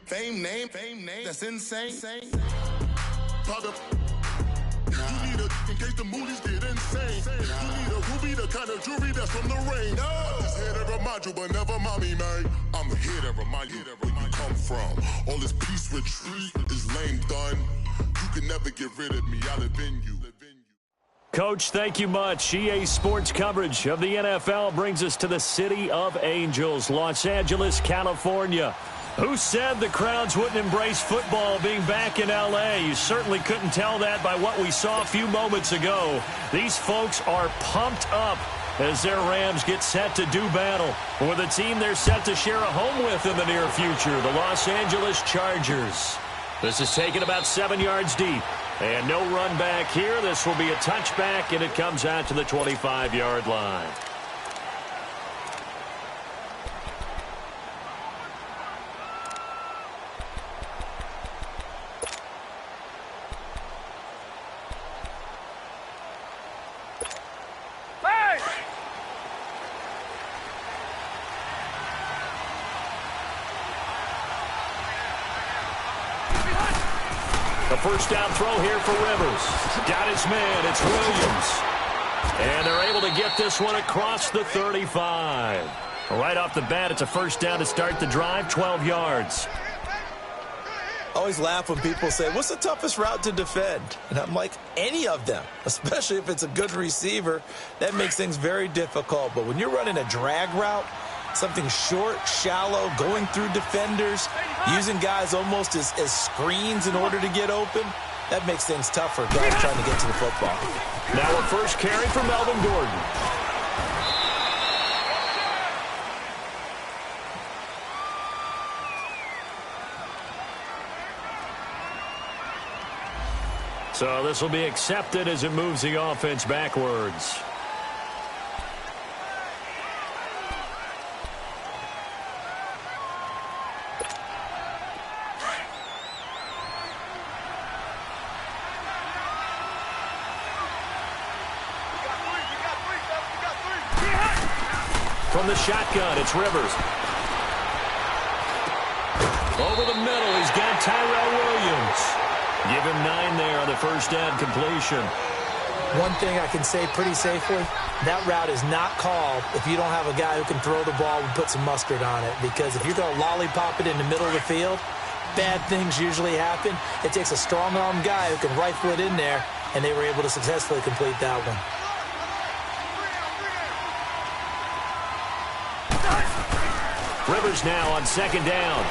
Fame name, that's insane. Pop up. You need a, in case the movies get insane. You need a ruby, the kind of jewelry that's from the rain. I'm just here to remind you, but never mommy, man. I'm here to remind you where you come from. All this peace retreat is lame done. You can never get rid of me, I live in you. Coach, thank you much. EA Sports coverage of the NFL brings us to the City of Angels, Los Angeles, California. Who said the crowds wouldn't embrace football being back in L.A.? You certainly couldn't tell that by what we saw a few moments ago. These folks are pumped up as their Rams get set to do battle with a team they're set to share a home with in the near future, the Los Angeles Chargers. This is taken about 7 yards deep. And no run back here. This will be a touchback, and it comes out to the 25-yard line. A first down throw here for Rivers. Got his man. It's Williams. And they're able to get this one across the 35. Right off the bat, it's a first down to start the drive, 12 yards. I always laugh when people say, what's the toughest route to defend? And I'm like, any of them, especially if it's a good receiver. That makes things very difficult. But when you're running a drag route, something short, shallow, going through defenders, using guys almost as screens in order to get open, that makes things tougher, guys trying to get to the football. Now a first carry for Melvin Gordon. So this will be accepted as it moves the offense backwards. From the shotgun, it's Rivers. Over the middle, he's got Tyrell Williams. Give him 9 there on the first down completion. One thing I can say pretty safely, that route is not called if you don't have a guy who can throw the ball and put some mustard on it. Because if you're going to lollipop it in the middle of the field, bad things usually happen. It takes a strong-arm guy who can rifle it in there, and they were able to successfully complete that one. Rivers now on second down.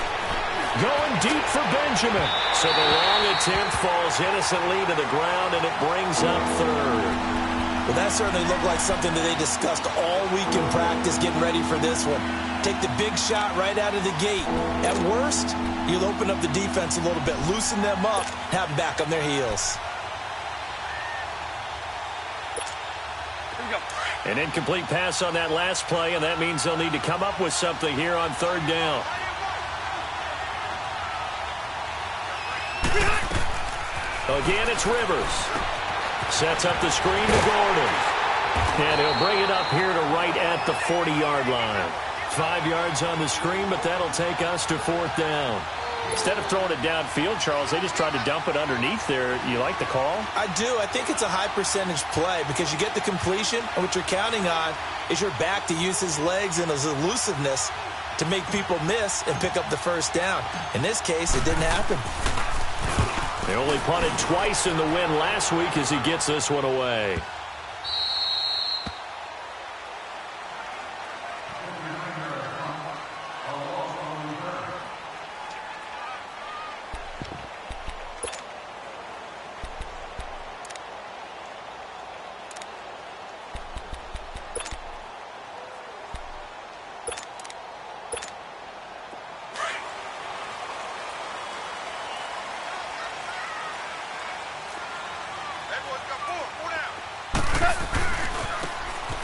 Going deep for Benjamin. So the long attempt falls innocently to the ground, and it brings up third. Well, that certainly looked like something that they discussed all week in practice getting ready for this one. Take the big shot right out of the gate. At worst, you'll open up the defense a little bit, loosen them up, have them back on their heels. An incomplete pass on that last play, and that means they'll need to come up with something here on third down. Again, it's Rivers. Sets up the screen to Gordon. And he'll bring it up here to right at the 40-yard line. 5 yards on the screen, but that'll take us to fourth down. Instead of throwing it downfield, Charles, they just tried to dump it underneath there. You like the call? I do. I think it's a high-percentage play because you get the completion, and what you're counting on is your back to use his legs and his elusiveness to make people miss and pick up the first down. In this case, it didn't happen. They only punted twice in the win last week as he gets this one away.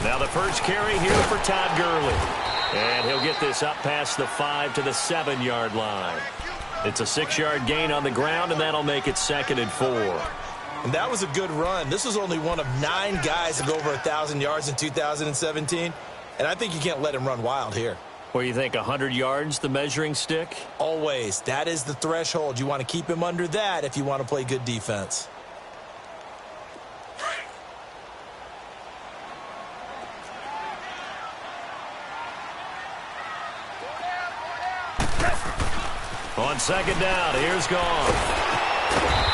Now the first carry here for Todd Gurley. And he'll get this up past the 5 to the 7-yard line. It's a 6-yard gain on the ground, and that'll make it 2nd and 4. And that was a good run. This was only one of 9 guys to go over 1,000 yards in 2017. And I think you can't let him run wild here. Well, you think 100 yards, the measuring stick? Always. That is the threshold. You want to keep him under that if you want to play good defense. On second down, here's Goff.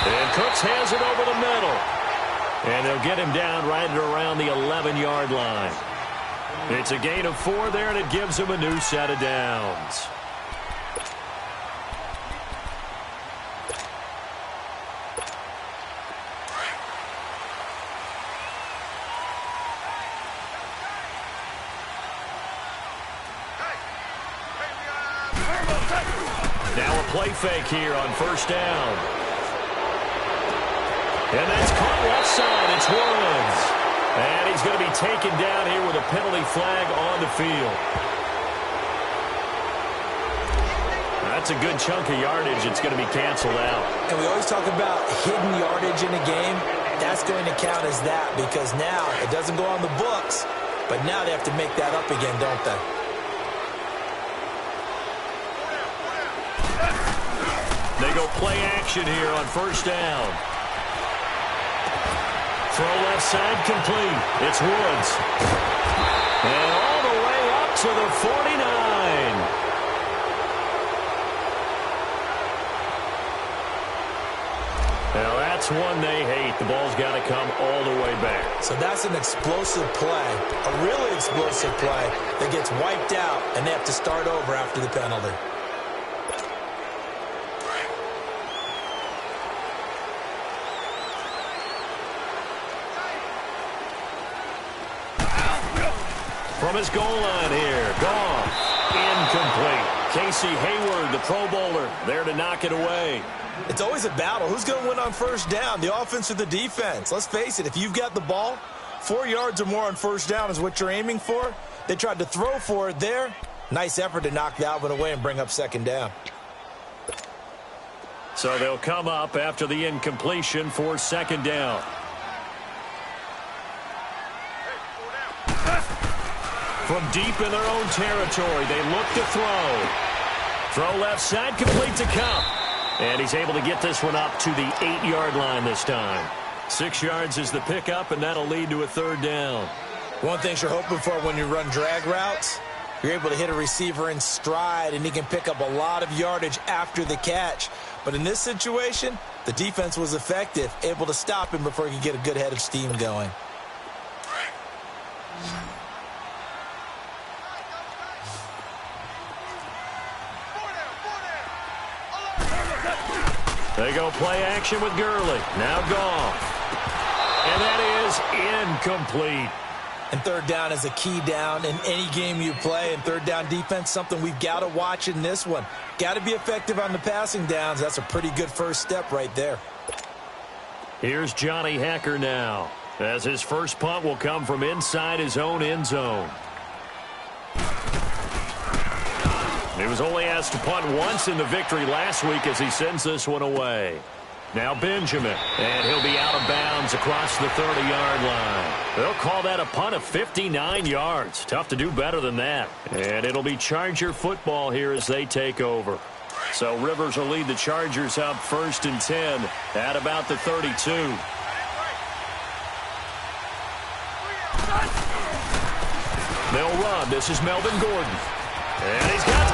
And Cooks has it over the middle. And they'll get him down right at around the 11-yard line. It's a gain of 4 there, and it gives him a new set of downs. Now a play fake here on first down. And that's caught left side. It's Woods. And he's going to be taken down here with a penalty flag on the field. That's a good chunk of yardage. It's going to be canceled out. And we always talk about hidden yardage in a game. That's going to count as that because now it doesn't go on the books, but now they have to make that up again, don't they? They go play action here on first down. Throw left side complete. It's Woods. And all the way up to the 49. Now that's one they hate. The ball's got to come all the way back. So that's an explosive play, a really explosive play that gets wiped out, and they have to start over after the penalty. From his goal line here, Goff, incomplete. Casey Hayward, the Pro Bowler, there to knock it away. It's always a battle. Who's going to win on first down, the offense or the defense? Let's face it, if you've got the ball, 4 yards or more on first down is what you're aiming for. They tried to throw for it there. Nice effort to knock that one away and bring up second down. So they'll come up after the incompletion for second down. From deep in their own territory, they look to throw. Throw left side, complete to Cup. And he's able to get this one up to the 8-yard line this time. 6 yards is the pickup, and that'll lead to a third down. One thing you're hoping for when you run drag routes, you're able to hit a receiver in stride, and he can pick up a lot of yardage after the catch. But in this situation, the defense was effective, able to stop him before he could get a good head of steam going. They go play action with Gurley. Now Goff. And that is incomplete. And third down is a key down in any game you play. And third down defense, something we've got to watch in this one. Got to be effective on the passing downs. That's a pretty good first step right there. Here's Johnny Hacker now, as his first punt will come from inside his own end zone. He was only asked to punt once in the victory last week as he sends this one away. Now Benjamin, and he'll be out of bounds across the 30-yard line. They'll call that a punt of 59 yards. Tough to do better than that. And it'll be Charger football here as they take over. So Rivers will lead the Chargers up 1st and 10 at about the 32. They'll run. This is Melvin Gordon. And he's got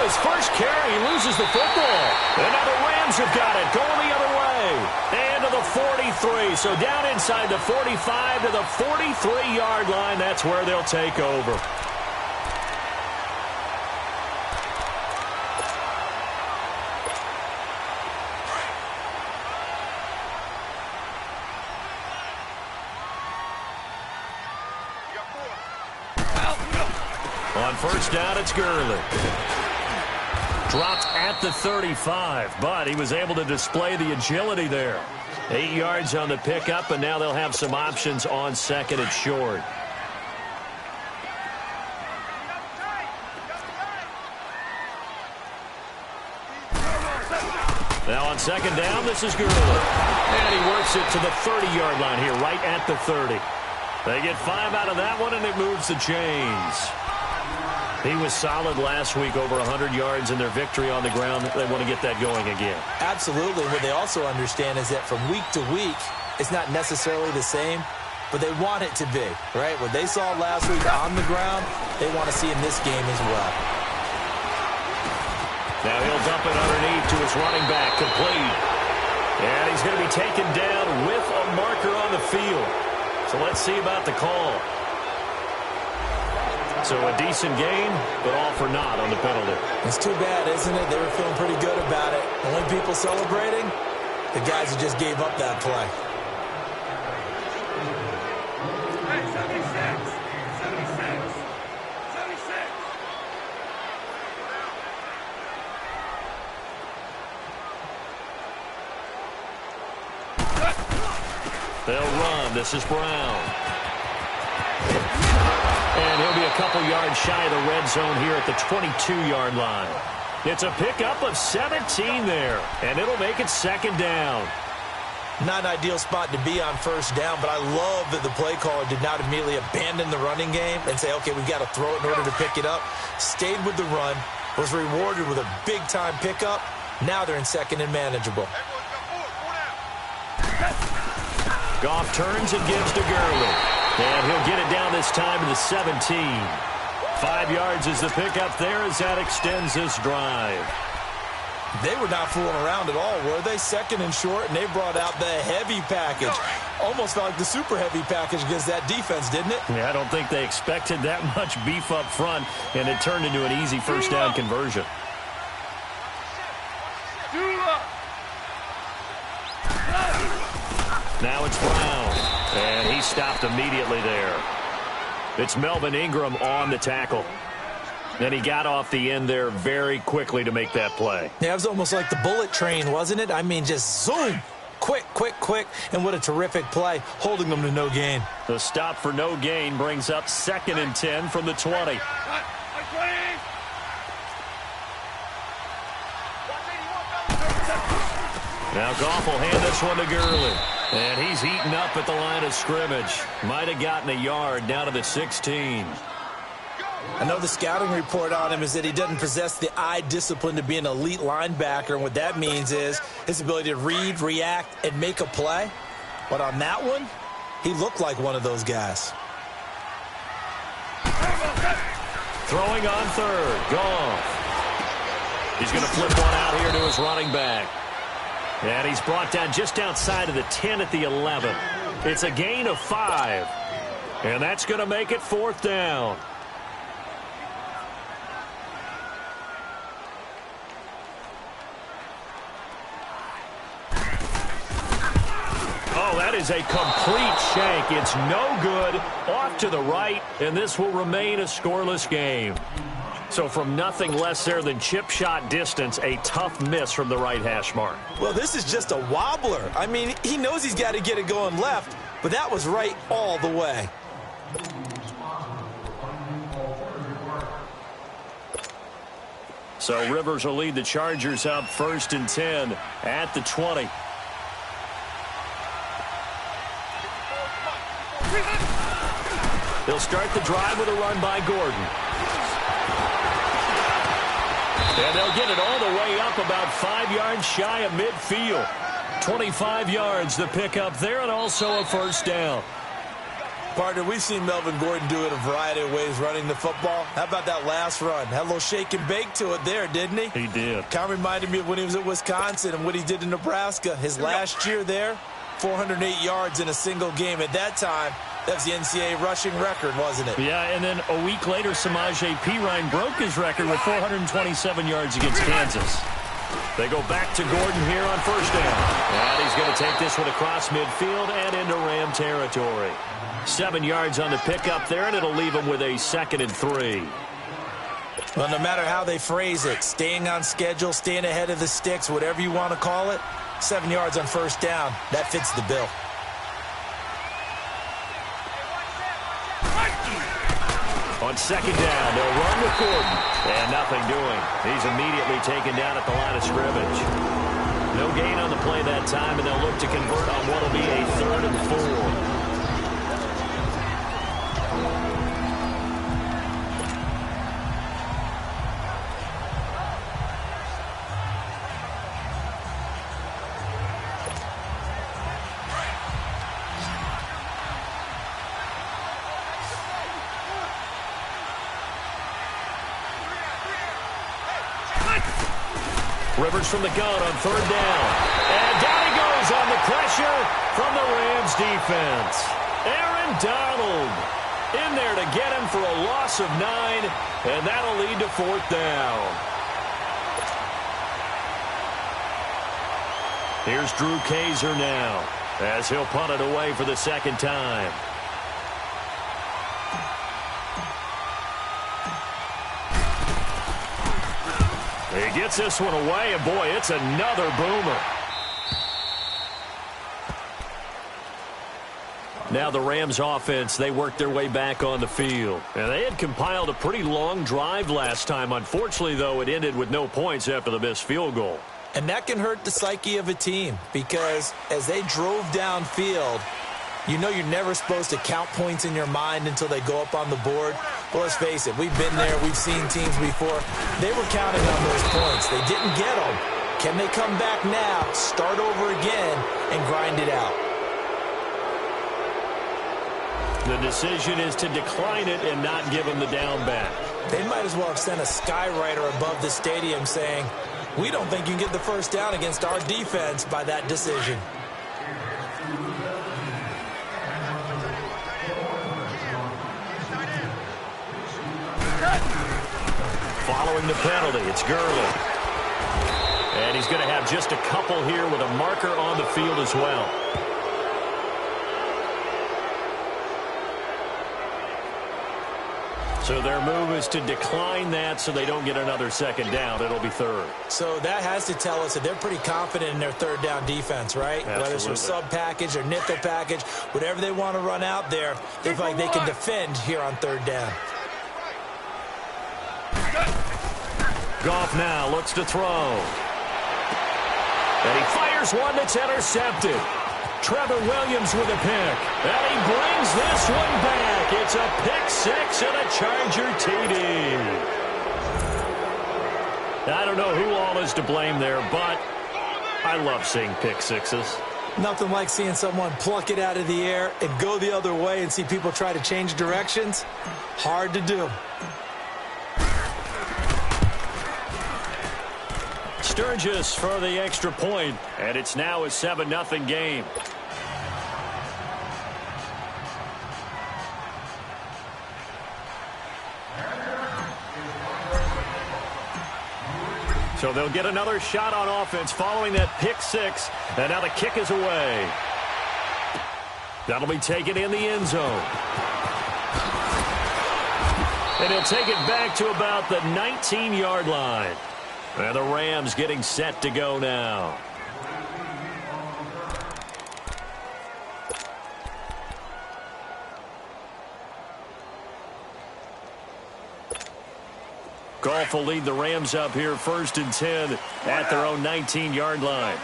his first carry. He loses the football. And now the Rams have got it, going the other way. And to the 43. So down inside the 45 to the 43-yard line. That's where they'll take over. On first down, it's Gurley. Dropped at the 35, but he was able to display the agility there. 8 yards on the pickup, and now they'll have some options on second and short. Now on second down, this is Gurley. And he works it to the 30-yard line here, right at the 30. They get 5 out of that one, and it moves the chains. He was solid last week, over 100 yards in their victory on the ground. They want to get that going again. Absolutely. What they also understand is that from week to week, it's not necessarily the same, but they want it to be, right? What they saw last week on the ground, they want to see in this game as well. Now he'll dump it underneath to his running back, complete. And he's going to be taken down with a marker on the field. So let's see about the call. So a decent game, but all for naught on the penalty. It's too bad, isn't it? They were feeling pretty good about it. Only people celebrating, the guys who just gave up that play. Hey, 76, 76, 76. They'll run. This is Brown. And he'll be a couple yards shy of the red zone here at the 22-yard line. It's a pickup of 17 there, and it'll make it second down. Not an ideal spot to be on first down, but I love that the play caller did not immediately abandon the running game and say, okay, we've got to throw it in order to pick it up. Stayed with the run, was rewarded with a big-time pickup. Now they're in second and manageable. Goff turns and gives to Gurley. And he'll get it down this time to the 17. 5 yards is the pickup there as that extends this drive. They were not fooling around at all, were they? Second and short, and they brought out the heavy package. Almost felt like the super heavy package against that defense, didn't it? Yeah, I don't think they expected that much beef up front, and it turned into an easy first down conversion. Now it's Brown, and he stopped immediately there. It's Melvin Ingram on the tackle. And he got off the end there very quickly to make that play. Yeah, it was almost like the bullet train, wasn't it? I mean, just zoom. Quick, quick, quick. And what a terrific play, holding them to no gain. The stop for no gain brings up 2nd and 10 from the 20. Now Goff will hand this one to Gurley. And he's eaten up at the line of scrimmage. Might have gotten a yard down to the 16. I know the scouting report on him is that he doesn't possess the eye discipline to be an elite linebacker. And what that means is his ability to read, react, and make a play. But on that one, he looked like one of those guys. Throwing on third. Goff. He's going to flip one out here to his running back. And he's brought down just outside of the 10 at the 11. It's a gain of 5. And that's going to make it 4th down. Oh, that is a complete shank. It's no good. Off to the right, and this will remain a scoreless game. So from nothing less there than chip shot distance, a tough miss from the right hash mark. Well, this is just a wobbler. I mean, he knows he's got to get it going left, but that was right all the way. So Rivers will lead the Chargers up 1st and 10 at the 20. They'll start the drive with a run by Gordon. And they'll get it all the way up about 5 yards shy of midfield. 25 yards the pickup there, and also a first down. Partner, we've seen Melvin Gordon do it a variety of ways running the football. How about that last run? Had a little shake and bake to it there, didn't he? He did. Kind of reminded me of when he was at Wisconsin and what he did in Nebraska. His last year there, 408 yards in a single game. At that time, that was the NCAA rushing record, wasn't it? Yeah, and then a week later, Samaje Perine broke his record with 427 yards against Kansas. They go back to Gordon here on first down. And he's going to take this one across midfield and into Ram territory. 7 yards on the pickup there, and it'll leave him with a 2nd and 3. Well, no matter how they phrase it, staying on schedule, staying ahead of the sticks, whatever you want to call it, 7 yards on first down, that fits the bill. On 2nd down, they'll run with Gordon. And nothing doing. He's immediately taken down at the line of scrimmage. No gain on the play that time, and they'll look to convert on what will be a 3rd and 4. Rivers from the gun on third down. And down he goes on the pressure from the Rams defense. Aaron Donald in there to get him for a loss of 9, and that'll lead to fourth down. Here's Drew Kaiser now as he'll punt it away for the second time. He gets this one away, and boy, it's another boomer. Now the Rams offense, they worked their way back on the field. And they had compiled a pretty long drive last time. Unfortunately, though, it ended with no points after the missed field goal. And that can hurt the psyche of a team because as they drove downfield, you know you're never supposed to count points in your mind until they go up on the board. Well, let's face it, we've been there. We've seen teams before. They were counting on those points. They didn't get them. Can they come back now, start over again, and grind it out? The decision is to decline it and not give him the down back. They might as well have sent a skywriter above the stadium saying, we don't think you can get the first down against our defense by that decision. Following the penalty, it's Gurley. And he's going to have just a couple here with a marker on the field as well. So their move is to decline that so they don't get another second down. It'll be third. So that has to tell us that they're pretty confident in their third down defense, right? Absolutely. Whether it's their sub package or nickel package, whatever they want to run out there, they feel like they can defend here on third down. Goff now looks to throw. And he fires one that's intercepted. Trevor Williams with a pick. And he brings this one back. It's a pick six and a Charger TD. I don't know who all is to blame there, but I love seeing pick sixes. Nothing like seeing someone pluck it out of the air and go the other way and see people try to change directions. Hard to do. Sturgis for the extra point, and it's now a 7-0 game. So they'll get another shot on offense following that pick six, and now the kick is away. That'll be taken in the end zone. And he'll take it back to about the 19-yard line. And the Rams getting set to go now. Goff will lead the Rams up here 1st and 10 at their own 19-yard line.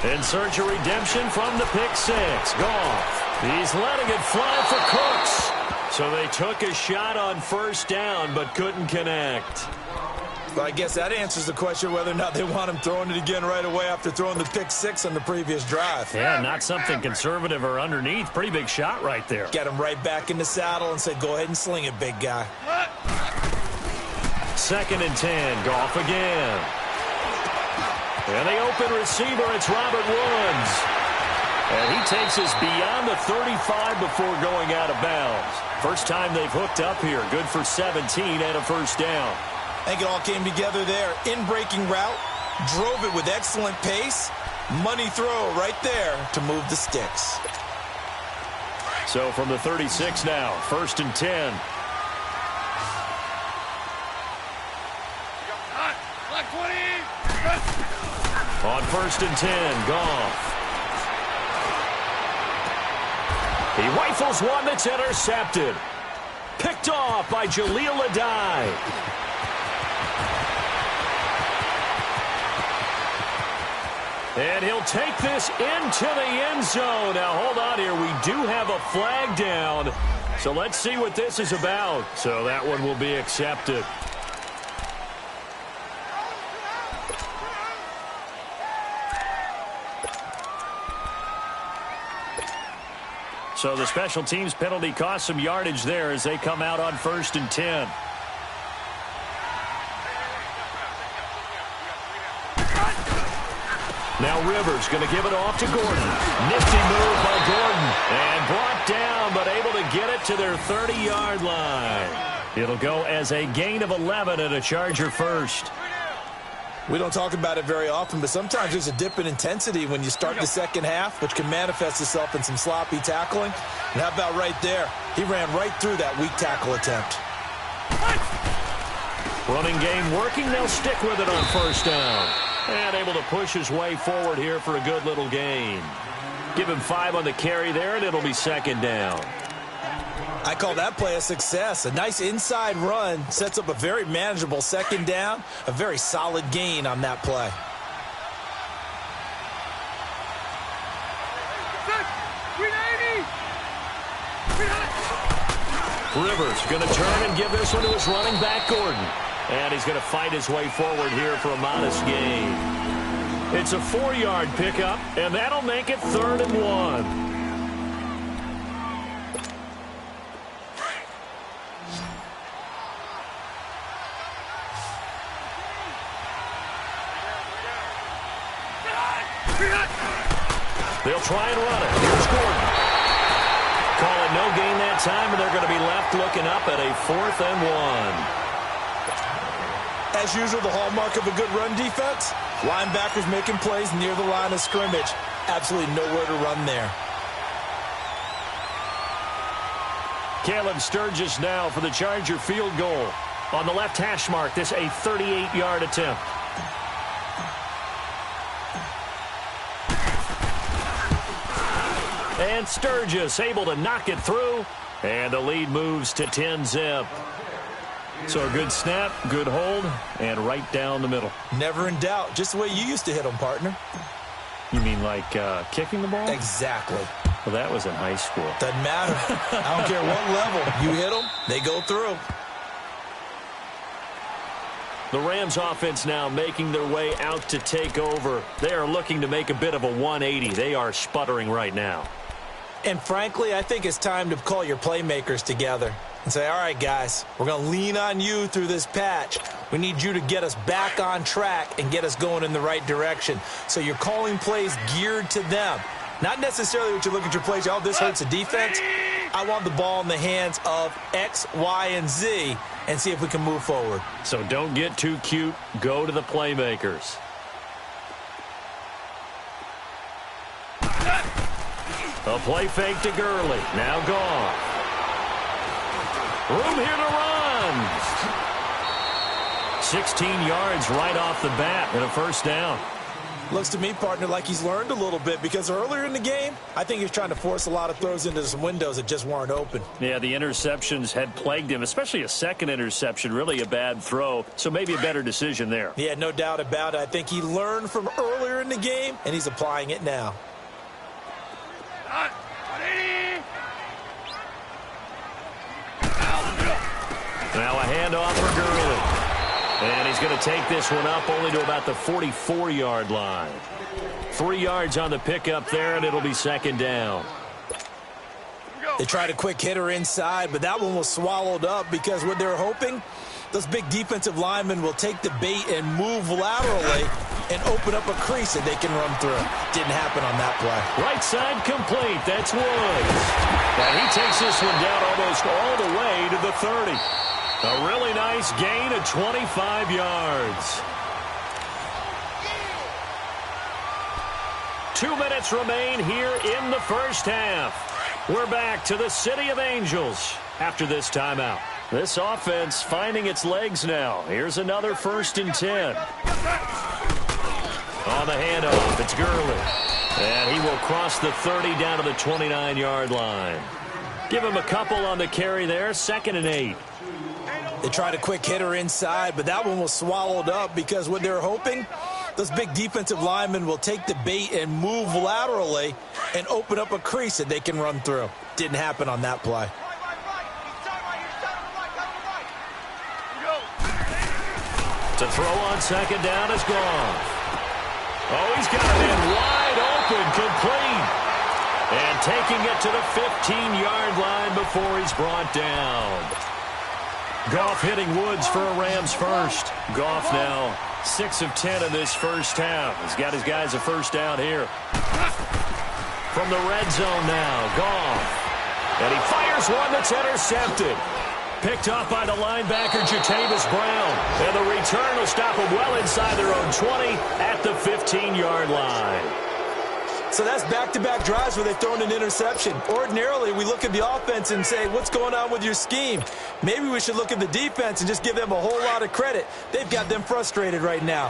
In search of redemption from the pick six. Goff, he's letting it fly for Cooks. So they took a shot on first down but couldn't connect. Well, I guess that answers the question whether or not they want him throwing it again right away after throwing the pick six on the previous drive. Yeah, not something conservative or underneath. Pretty big shot right there. Get him right back in the saddle and say, go ahead and sling it, big guy. 2nd and 10, Goff again. And the open receiver, it's Robert Woods. And he takes us beyond the 35 before going out of bounds. First time they've hooked up here. Good for 17 and a first down. I think it all came together there. In-breaking route, drove it with excellent pace. Money throw right there to move the sticks. So from the 36 now, 1st and 10. On 1st and 10, Goff. He rifles one that's intercepted. Picked off by Jaleel Adai. And he'll take this into the end zone. Now, hold on here. We do have a flag down. So let's see what this is about. So that one will be accepted. So the special teams penalty cost some yardage there as they come out on 1st and 10. Now Rivers going to give it off to Gordon. Nifty move by Gordon. And brought down, but able to get it to their 30-yard line. It'll go as a gain of 11 and a Charger first. We don't talk about it very often, but sometimes there's a dip in intensity when you start the second half, which can manifest itself in some sloppy tackling. And how about right there? He ran right through that weak tackle attempt. Running game working. They'll stick with it on first down. And able to push his way forward here for a good little gain. Give him 5 on the carry there, and it'll be second down. I call that play a success. A nice inside run sets up a very manageable second down. A very solid gain on that play. Rivers going to turn and give this one to his running back, Gordon. And he's going to fight his way forward here for a modest gain. It's a 4-yard pickup, and that'll make it 3rd and 1. They'll try and run it. Here's Gordon. Call it no gain that time, and they're going to be left looking up at a 4th and 1. As usual, the hallmark of a good run defense, linebackers making plays near the line of scrimmage. Absolutely nowhere to run there. Caleb Sturgis now for the Charger field goal. On the left hash mark, this a 38-yard attempt. And Sturgis able to knock it through. And the lead moves to 10-zip. So a good snap, good hold, and right down the middle. Never in doubt. Just the way you used to hit them, partner. You mean like kicking the ball? Exactly. Well, that was in high school. Doesn't matter. I don't care what level. You hit them, they go through. The Rams offense now making their way out to take over. They are looking to make a bit of a 180. They are sputtering right now. And frankly, I think it's time to call your playmakers together and say, all right, guys, we're going to lean on you through this patch. We need you to get us back on track and get us going in the right direction. So you're calling plays geared to them. Not necessarily what you look at your plays, oh, this hurts the defense. I want the ball in the hands of X, Y, and Z and see if we can move forward. So don't get too cute. Go to the playmakers. A play fake to Gurley. Now gone. Room here to run. 16 yards right off the bat and a first down. Looks to me, partner, like he's learned a little bit because earlier in the game, I think he was trying to force a lot of throws into some windows that just weren't open. Yeah, the interceptions had plagued him, especially a second interception, really a bad throw. So maybe a better decision there. Yeah, no doubt about it. I think he learned from earlier in the game, and he's applying it now. Now a handoff for Gurley. And he's going to take this one up only to about the 44-yard line. 3 yards on the pickup there, and it'll be second down. They tried a quick hitter inside, but that one was swallowed up because what they're hoping, those big defensive linemen will take the bait and move laterally and open up a crease that they can run through. Didn't happen on that play. Right side complete. That's Woods. And he takes this one down almost all the way to the 30. A really nice gain of 25 yards. 2 minutes remain here in the first half. We're back to the City of Angels after this timeout. This offense finding its legs now. Here's another 1st and 10. On the handoff, it's Gurley. And he will cross the 30 down to the 29-yard line. Give him a couple on the carry there. 2nd and 8. They tried a quick hitter inside, but that one was swallowed up because what they're hoping, those big defensive linemen will take the bait and move laterally and open up a crease that they can run through. Didn't happen on that play. To throw on 2nd down is gone. Oh, he's got it in wide open, complete. And taking it to the 15-yard line before he's brought down. Goff hitting Woods for a Rams first. Goff now 6 of 10 in this first half. He's got his guys a first down here. From the red zone now, Goff. And he fires one that's intercepted. Picked off by the linebacker, Jatavis Brown. And the return will stop them well inside their own 20 at the 15-yard line. So that's back-to-back drives where they've thrown an interception. Ordinarily, we look at the offense and say, what's going on with your scheme? Maybe we should look at the defense and just give them a whole lot of credit. They've got them frustrated right now.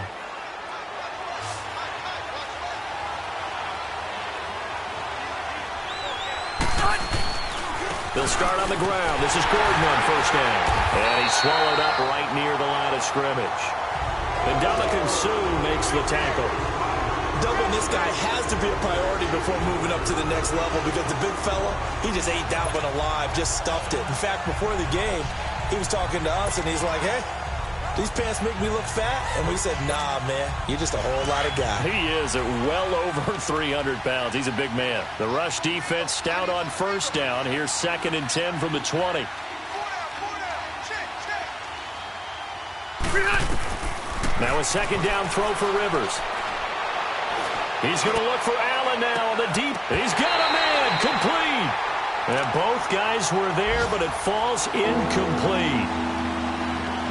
They'll start on the ground. This is Gordon on first down. And he's swallowed up right near the line of scrimmage. And Ndamukong Suh makes the tackle. Doubling this guy has to be a priority before moving up to the next level because the big fella, he just ate that one alive, just stuffed it. In fact, before the game, he was talking to us, and he's like, hey, these pants make me look fat. And we said, nah, man, you're just a whole lot of guy. He is at well over 300 pounds. He's a big man. The rush defense stout on first down. Here's 2nd and 10 from the 20. Now a second down throw for Rivers. He's going to look for Allen now on the deep. He's got a man, complete. And both guys were there, but it falls incomplete.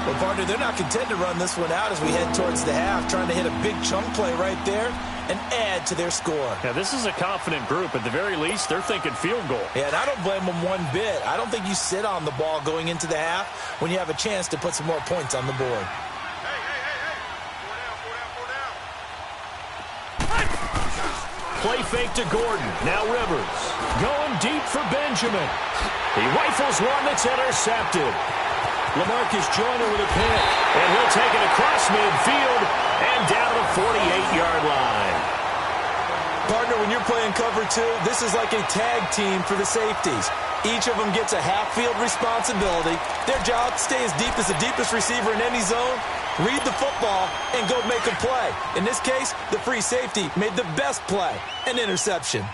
Well, partner, they're not content to run this one out as we head towards the half, trying to hit a big chunk play right there and add to their score. Yeah, this is a confident group. At the very least, they're thinking field goal. Yeah, and I don't blame them one bit. I don't think you sit on the ball going into the half when you have a chance to put some more points on the board. Play fake to Gordon. Now Rivers. Going deep for Benjamin. He rifles one that's intercepted. LaMarcus Joyner with a pick. And he'll take it across midfield and down to the 48-yard line. Partner, when you're playing cover two, this is like a tag team for the safeties. Each of them gets a half-field responsibility. Their job, stay as deep as the deepest receiver in any zone, read the football, and go make a play. In this case, the free safety made the best play, an interception.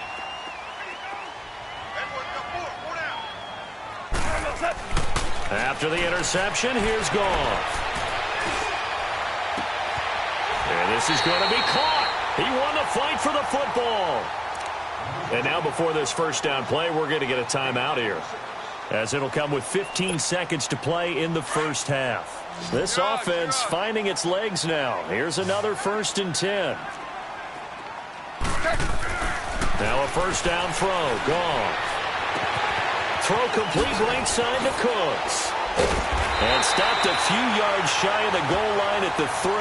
After the interception, here's Goff. And this is going to be caught. He won the fight for the football. And now before this first down play, we're going to get a timeout here, as it'll come with 15 seconds to play in the first half. This offense finding its legs now. Here's another 1st and 10. Now a first down throw. Goff. Throw complete right side to Cooks. And stopped a few yards shy of the goal line at the 3.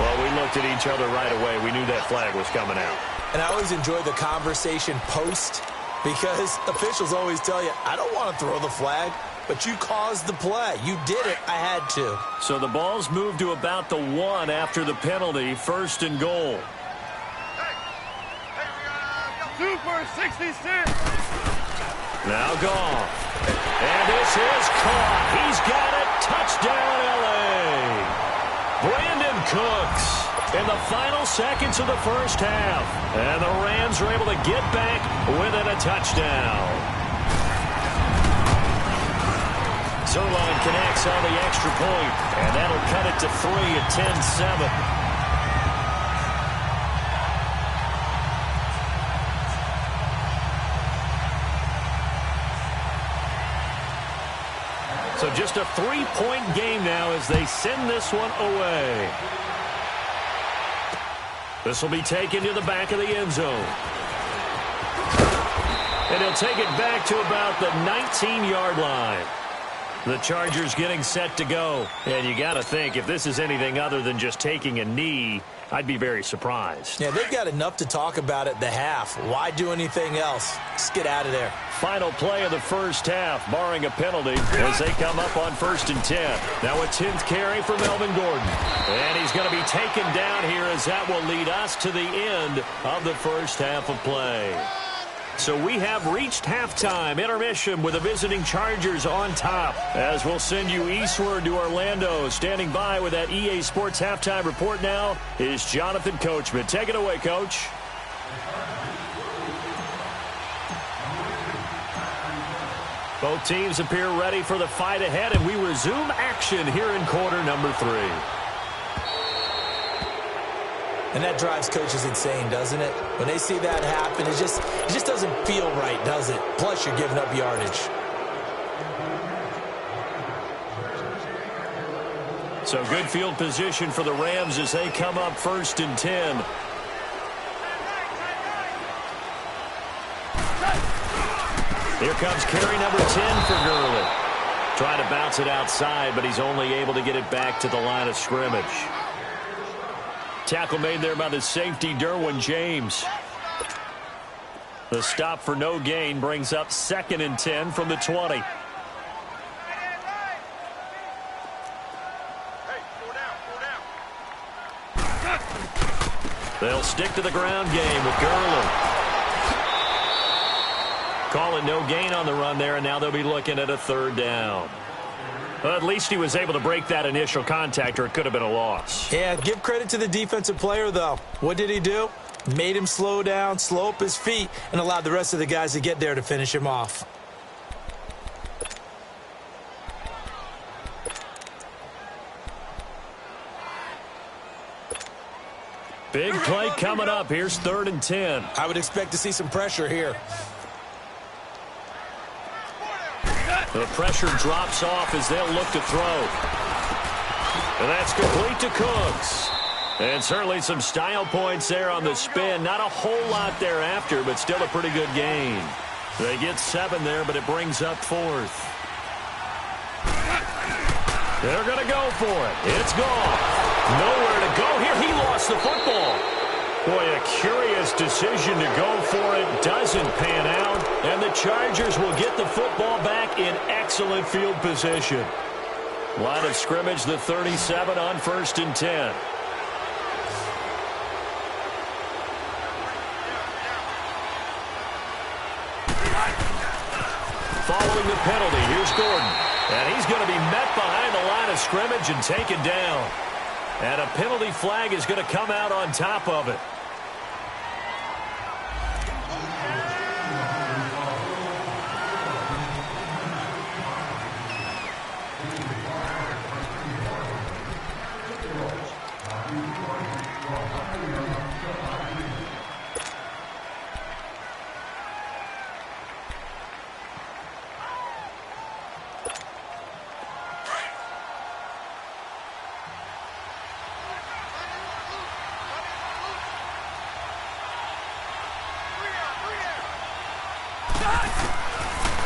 Well, we looked at each other right away. We knew that flag was coming out. And I always enjoy the conversation post because officials always tell you, I don't want to throw the flag, but you caused the play. You did it. I had to. So the ball's moved to about the 1 after the penalty. 1st and goal. Super 66. Now Goff. And this is caught. He's got it. Touchdown, L.A. Brandon Cooks in the final seconds of the first half. And the Rams are able to get back within a touchdown. Zerline connects on the extra point, and that'll cut it to 3 at 10-7. So just a 3-point game now as they send this one away. This will be taken to the back of the end zone. And he'll take it back to about the 19-yard line. The Chargers getting set to go. And you got to think, if this is anything other than just taking a knee, I'd be very surprised. Yeah, they've got enough to talk about at the half. Why do anything else? Just get out of there. Final play of the first half, barring a penalty, as they come up on 1st and 10. Now a 10th carry for Melvin Gordon. And he's going to be taken down here as that will lead us to the end of the first half of play. So we have reached halftime intermission with the visiting Chargers on top. As we'll send you eastward to Orlando. Standing by with that EA Sports halftime report now is Jonathan Coachman. Take it away, Coach. Both teams appear ready for the fight ahead, and we resume action here in quarter number 3. And that drives coaches insane, doesn't it? When they see that happen, it just doesn't feel right, does it? Plus, you're giving up yardage. So good field position for the Rams as they come up 1st and 10. Here comes carry number 10 for Gurley. Trying to bounce it outside, but he's only able to get it back to the line of scrimmage. Tackle made there by the safety, Derwin James. The stop for no gain brings up 2nd and 10 from the 20. They'll stick to the ground game with Gurley. Calling no gain on the run there, and now they'll be looking at a 3rd down. Well, at least he was able to break that initial contact, or it could have been a loss. Yeah, give credit to the defensive player, though. What did he do? Made him slow down, slow up his feet, and allowed the rest of the guys to get there to finish him off. Big play coming up. Here's 3rd and 10. I would expect to see some pressure here. The pressure drops off as they'll look to throw. And that's complete to Cooks. And certainly some style points there on the spin. Not a whole lot thereafter, but still a pretty good gain. They get 7 there, but it brings up 4th. They're going to go for it. It's gone. Nowhere to go here. He lost the football. Boy, a curious decision to go for it. Doesn't pan out. And the Chargers will get the football back in excellent field position. Line of scrimmage, the 37 on 1st and 10. Following the penalty, here's Gordon. And he's going to be met behind the line of scrimmage and taken down. And a penalty flag is going to come out on top of it.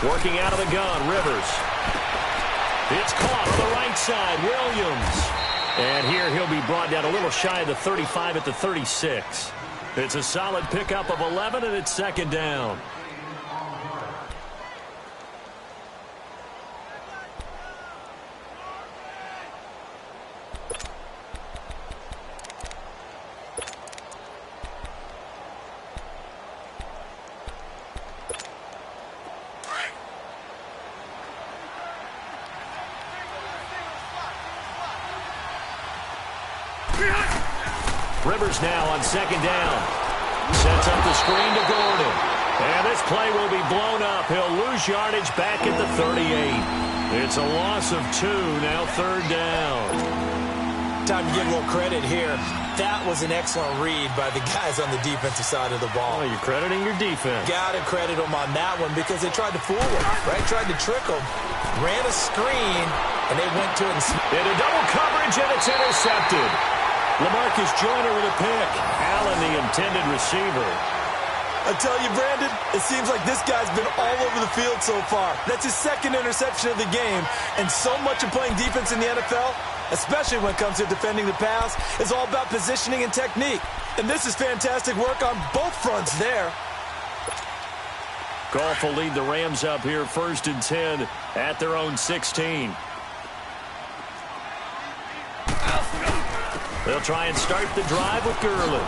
Working out of the gun, Rivers. It's caught on the right side, Williams. And here he'll be brought down a little shy of the 35 at the 36. It's a solid pickup of 11, and it's 2nd down. Rivers now on 2nd down. Sets up the screen to Gordon. And this play will be blown up. He'll lose yardage back at the 38. It's a loss of 2, now 3rd down. Time to give a little credit here. That was an excellent read by the guys on the defensive side of the ball. Oh, you're crediting your defense. Got to credit them on that one because they tried to fool him, right? Tried to trick him. Ran a screen, and they went to it. Into double coverage, and it's intercepted. LaMarcus Joyner with a pick. Allen, the intended receiver. I tell you, Brandon, it seems like this guy's been all over the field so far. That's his 2nd interception of the game. And so much of playing defense in the NFL, especially when it comes to defending the pass, is all about positioning and technique. And this is fantastic work on both fronts there. Goff will lead the Rams up here 1st and 10 at their own 16. They'll try and start the drive with Gurley.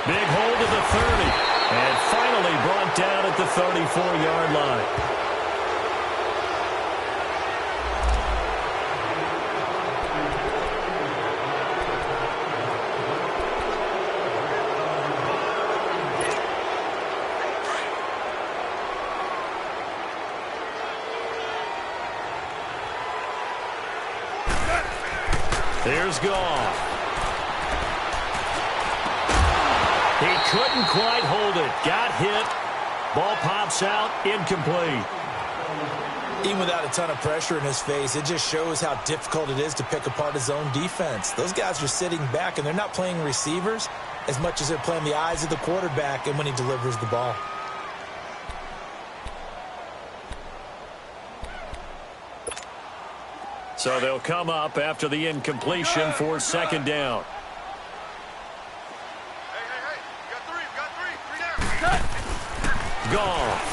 Big hold at the 30. And finally brought down at the 34-yard line. Here's Goff. He couldn't quite hold it. Got hit. Ball pops out. Incomplete. Even without a ton of pressure in his face, it just shows how difficult it is to pick apart his own defense. Those guys are sitting back, and they're not playing receivers as much as they're playing the eyes of the quarterback and when he delivers the ball. So they'll come up after the incompletion for second down. Hey, we got three down. Goff.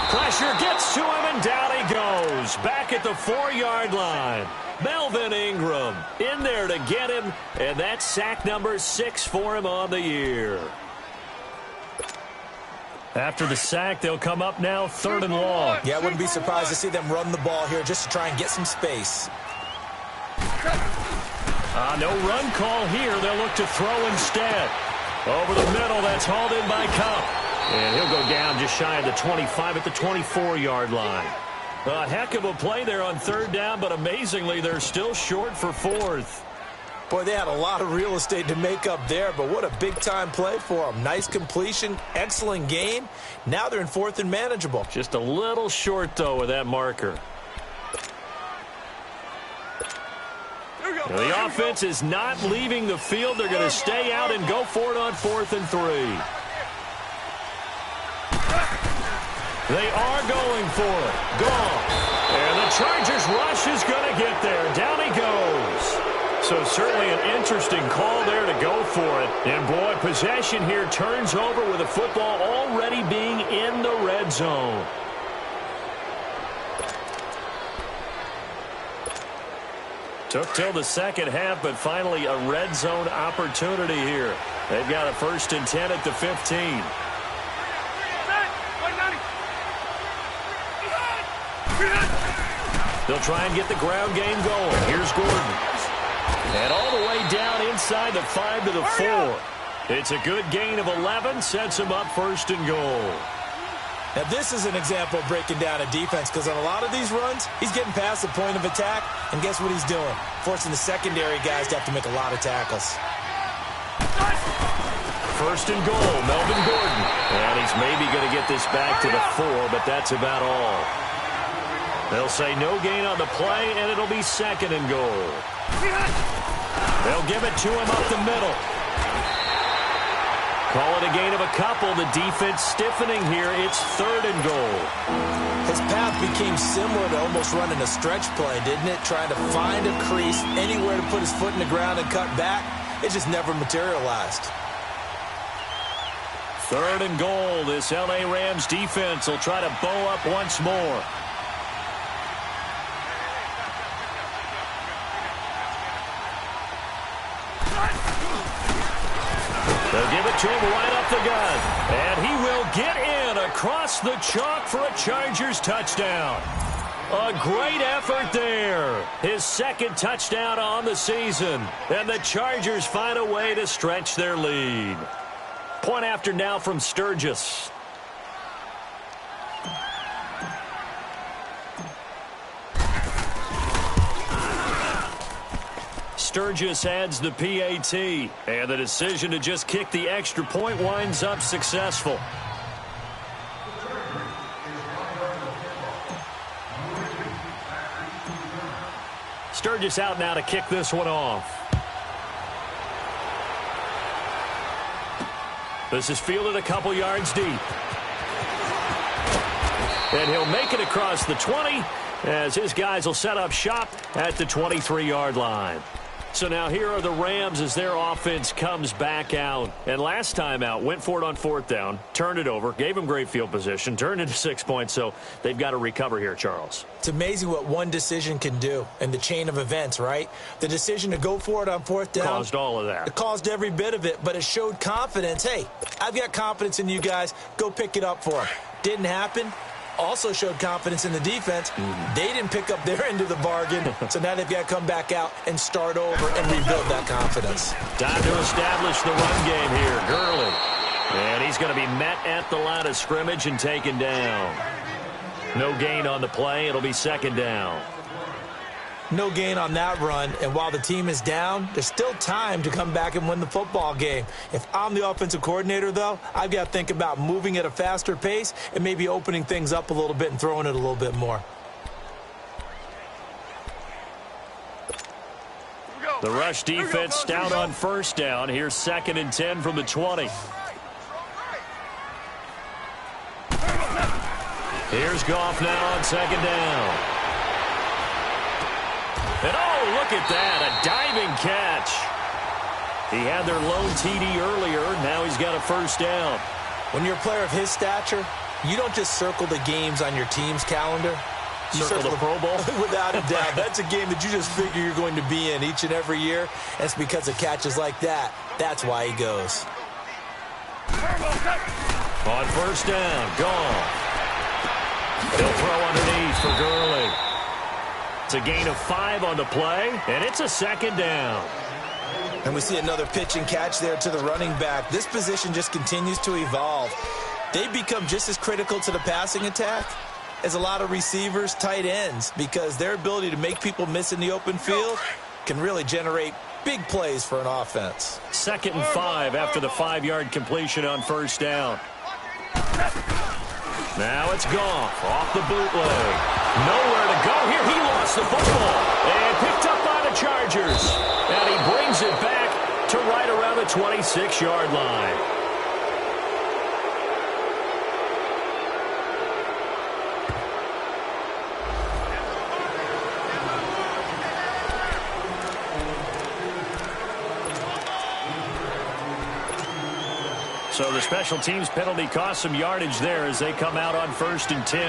Pressure gets to him, and down he goes. Back at the 4-yard line. Melvin Ingram in there to get him, and that's sack number 6 for him on the year. After the sack, they'll come up now 3rd and long. Yeah, I wouldn't be surprised to see them run the ball here just to try and get some space. No run call here. They'll look to throw instead. Over the middle, that's hauled in by Cup. And he'll go down just shy of the 25 at the 24-yard line. A heck of a play there on 3rd down, but amazingly, they're still short for 4th. Boy, they had a lot of real estate to make up there, but what a big-time play for them. Nice completion, excellent game. Now they're in 4th and manageable. Just a little short, though, with that marker. The offense is not leaving the field. They're going to stay out and go for it on 4th and 3. They are going for it. Gone. And the Chargers rush is going to get there. Down he goes. So certainly an interesting call there to go for it. And, boy, possession here turns over with the football already being in the red zone. Took till the second half, but finally a red zone opportunity here. They've got a 1st and 10 at the 15. They'll try and get the ground game going. Here's Gordon. And all the way down inside the 5 to the 4. It's a good gain of 11. Sets him up 1st and goal. Now, this is an example of breaking down a defense because on a lot of these runs, he's getting past the point of attack, and guess what he's doing? Forcing the secondary guys to have to make a lot of tackles. 1st and goal, Melvin Gordon. And he's maybe going to get this back to the 4, but that's about all. They'll say no gain on the play, and it'll be 2nd and goal. They'll give it to him up the middle. Call it a gain of a couple. The defense stiffening here. It's 3rd and goal. His path became similar to almost running a stretch play, didn't it? Trying to find a crease, anywhere to put his foot in the ground and cut back. It just never materialized. 3rd and goal. This L.A. Rams defense will try to bow up once more. They'll give it to him right up the gun. And he will get in across the chalk for a Chargers touchdown. A great effort there. His 2nd touchdown on the season. And the Chargers find a way to stretch their lead. Point after now from Sturgis. Sturgis adds the PAT, and the decision to just kick the extra point winds up successful. Sturgis out now to kick this one off. This is fielded a couple yards deep. And he'll make it across the 20 as his guys will set up shop at the 23-yard line. So now here are the Rams as their offense comes back out. And last time out, went for it on 4th down, turned it over, gave them great field position, turned into 6 points. So they've got to recover here, Charles. It's amazing what one decision can do in the chain of events, right? The decision to go for it on 4th down. Caused all of that. It caused every bit of it, but it showed confidence. Hey, I've got confidence in you guys. Go pick it up for them. Didn't happen. Also showed confidence in the defense. They didn't pick up their end of the bargain, so now they've got to come back out and start over and rebuild that confidence. Time to establish the run game here. Gurley. And he's going to be met at the line of scrimmage and taken down. No gain on the play. It'll be second down. No gain on that run, and while the team is down, there's still time to come back and win the football game. If I'm the offensive coordinator, though, I've got to think about moving at a faster pace and maybe opening things up a little bit and throwing it a little bit more. The rush defense stout on first down. Here's 2nd and 10 from the 20. Here's Goff now on 2nd down. And oh, look at that, a diving catch. He had their lone TD earlier. Now he's got a first down. When you're a player of his stature, you don't just circle the games on your team's calendar. You circle the Pro Bowl? Without a doubt. That's a game that you just figure you're going to be in each and every year. And it's because of catches like that. That's why he goes. On first down, Goff. He'll throw underneath for Gurley. It's a gain of 5 on the play, and it's a second down. And we see another pitch and catch there to the running back. This position just continues to evolve. They become just as critical to the passing attack as a lot of receivers, tight ends, because their ability to make people miss in the open field can really generate big plays for an offense. 2nd and 5 after the 5-yard completion on first down. Now it's Goff off the bootleg. Nowhere to go here. He lost the football and picked up by the Chargers. And he brings it back to right around the 26-yard line. So the special teams penalty cost some yardage there as they come out on 1st and 10.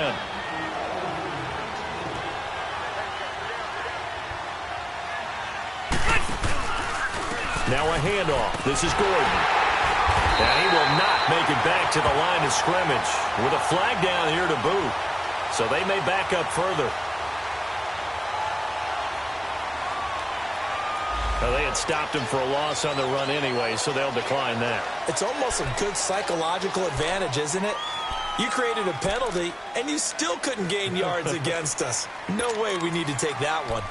Now a handoff. This is Gordon. And he will not make it back to the line of scrimmage with a flag down here to boot. So they may back up further. Well, they had stopped him for a loss on the run anyway, so they'll decline that. It's almost a good psychological advantage, isn't it? You created a penalty, and you still couldn't gain yards against us. No way we need to take that one.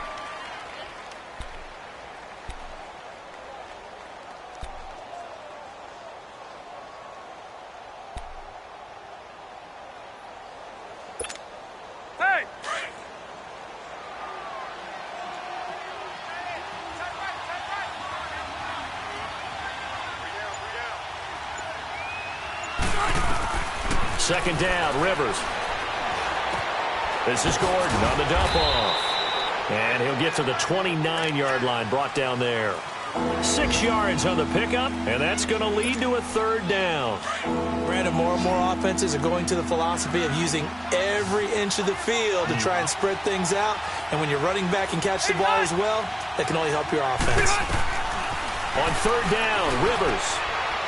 Second down, Rivers. This is Gordon on the dump off. And he'll get to the 29-yard line, brought down there. 6 yards on the pickup, and that's going to lead to a 3rd down. Brandon, more and more offenses are going to the philosophy of using every inch of the field to try and spread things out. And when you're running back and catch the ball as well, that can only help your offense. On 3rd down, Rivers.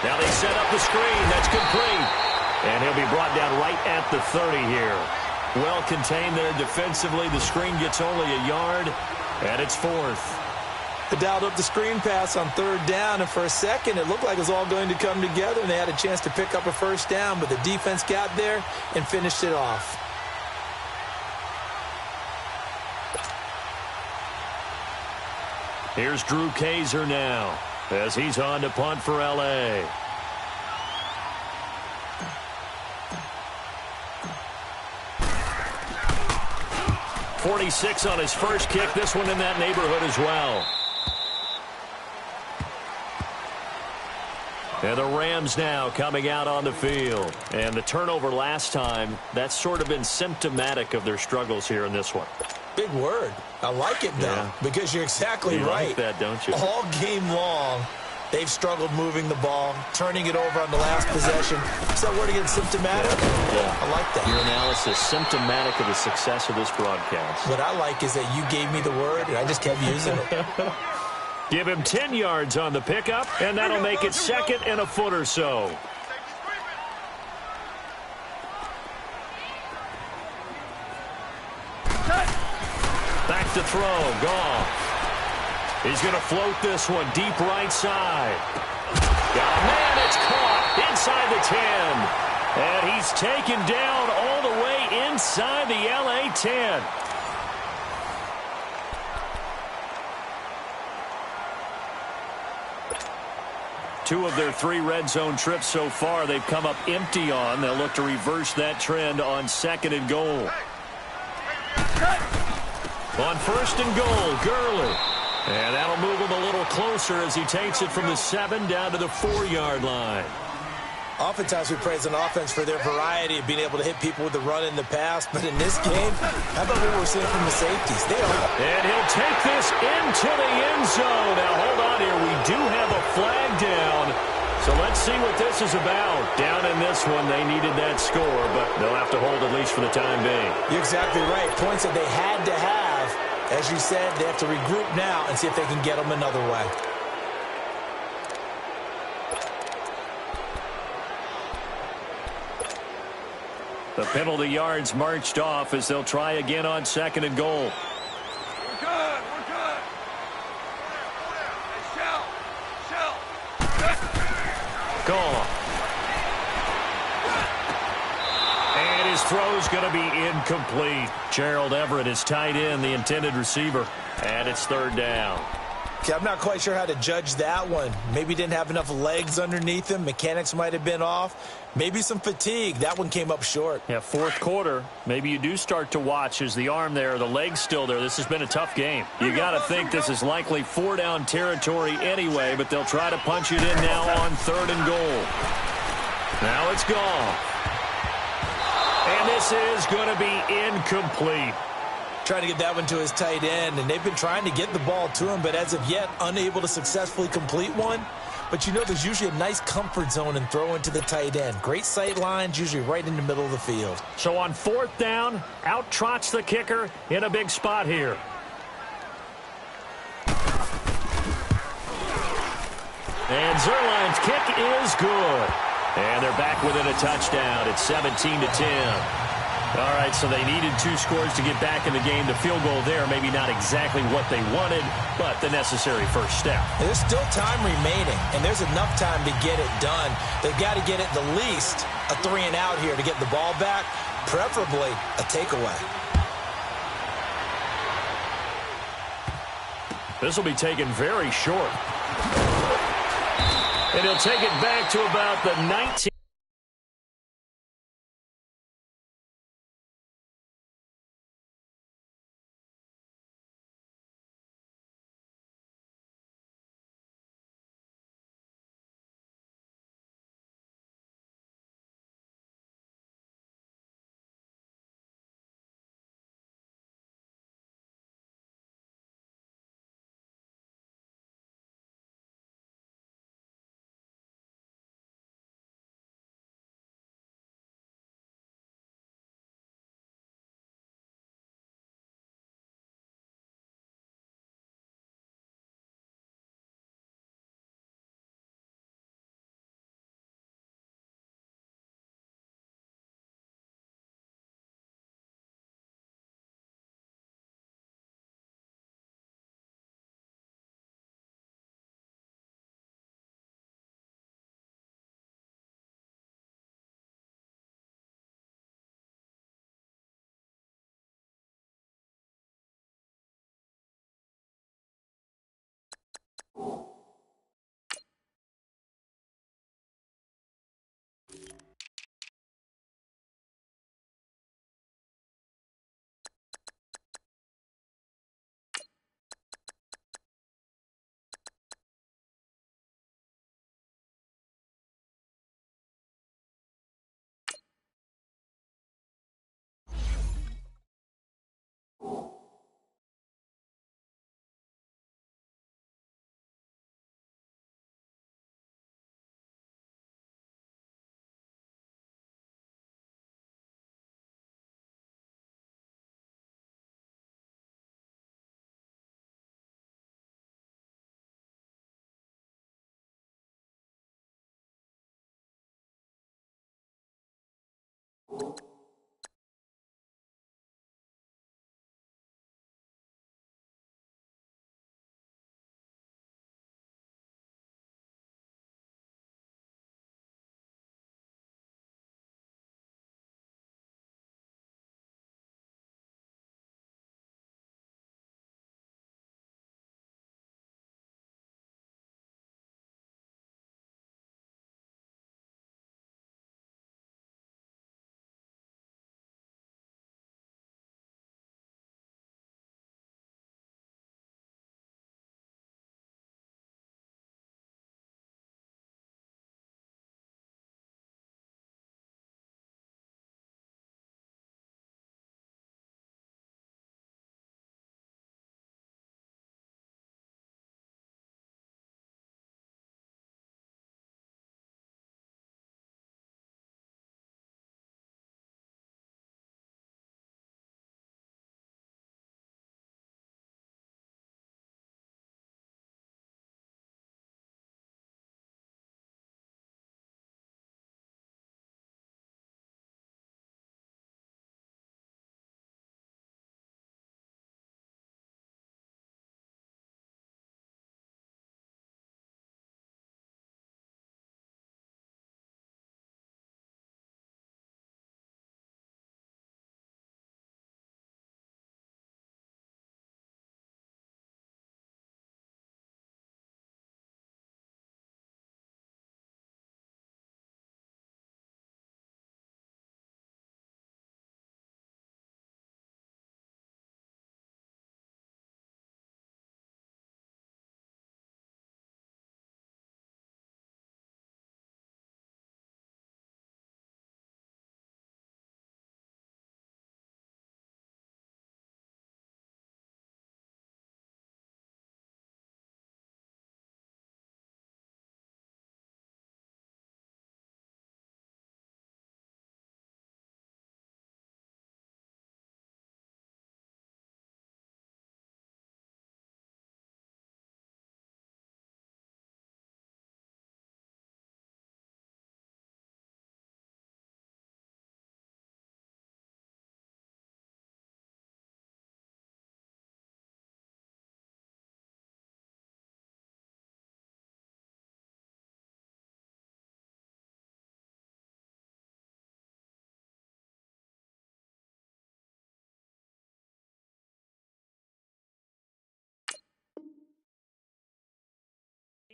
Now they set up the screen. That's complete. And he'll be brought down right at the 30 here. Well contained there defensively. The screen gets only a yard, and it's 4th. They dialed up the screen pass on 3rd down, and for a second it looked like it was all going to come together, and they had a chance to pick up a first down, but the defense got there and finished it off. Here's Drew Kaiser now as he's on to punt for L.A. 46 on his first kick. This one in that neighborhood as well. And the Rams now coming out on the field. And the turnover last time, that's sort of been symptomatic of their struggles here in this one. Big word. I like it, though, because you're exactly you right. Like that, don't you? All game long, they've struggled moving the ball, turning it over on the last possession. Is that word again, symptomatic? Yeah. I like that. Your analysis, symptomatic of the success of this broadcast. What I like is that you gave me the word, and I just kept using it. Give him 10 yards on the pickup, and that'll make it 2nd and a foot or so. Back to throw, Goff. He's going to float this one deep right side. Got a man, it's caught inside the 10. And he's taken down all the way inside the LA 10. Two of their 3 red zone trips so far, they've come up empty on. They'll look to reverse that trend on 2nd and goal. On 1st and goal, Gurley. And that'll move him a little closer as he takes it from the 7 down to the 4-yard line. Oftentimes we praise an offense for their variety of being able to hit people with the run in the pass. But in this game, how about what we're seeing from the safeties? They are. And he'll take this into the end zone. Now, hold on here. We do have a flag down. So let's see what this is about. Down in this one, they needed that score, but they'll have to hold at least for the time being. You're exactly right. Points that they had to have. As you said, they have to regroup now and see if they can get them another way. The penalty yards marched off as they'll try again on 2nd and goal. We're good. We're good. Hey, Shell. Gone. And his throw's going to be incomplete. Gerald Everett is tight end, the intended receiver. And it's 3rd down. Okay, I'm not quite sure how to judge that one. Maybe didn't have enough legs underneath him. Mechanics might have been off. Maybe some fatigue. That one came up short. Yeah, 4th quarter. Maybe you do start to watch as the arm there, the leg's still there. This has been a tough game. You got to think this is likely 4-down territory anyway, but they'll try to punch it in now on 3rd and goal. Now it's gone. And this is going to be incomplete. Trying to get that one to his tight end, and they've been trying to get the ball to him, but as of yet, unable to successfully complete one. But you know there's usually a nice comfort zone and throw into the tight end. Great sight lines, usually right in the middle of the field. So on 4th down, out trots the kicker in a big spot here. And Zerline's kick is good. And they're back within a touchdown. It's 17-10. All right, so they needed 2 scores to get back in the game. The field goal there, maybe not exactly what they wanted, but the necessary first step. There's still time remaining, and there's enough time to get it done. They've got to get at the least a 3-and-out here to get the ball back, preferably a takeaway. This will be taken very short. And he'll take it back to about the 19.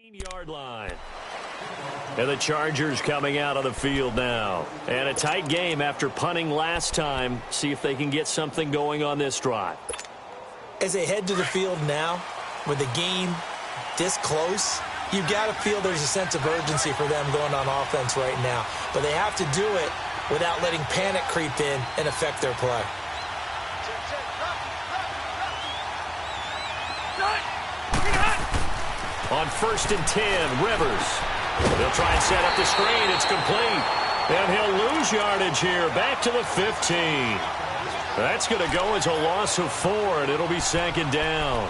Yard line. And the Chargers coming out of the field now. And a tight game after punting last time. See if they can get something going on this drive. As they head to the field now, with the game this close, you've got to feel there's a sense of urgency for them going on offense right now. But they have to do it without letting panic creep in and affect their play. On 1st and 10, Rivers. They'll try and set up the screen. It's complete. And he'll lose yardage here. Back to the 15. That's going to go as a loss of 4, and it'll be 2nd down.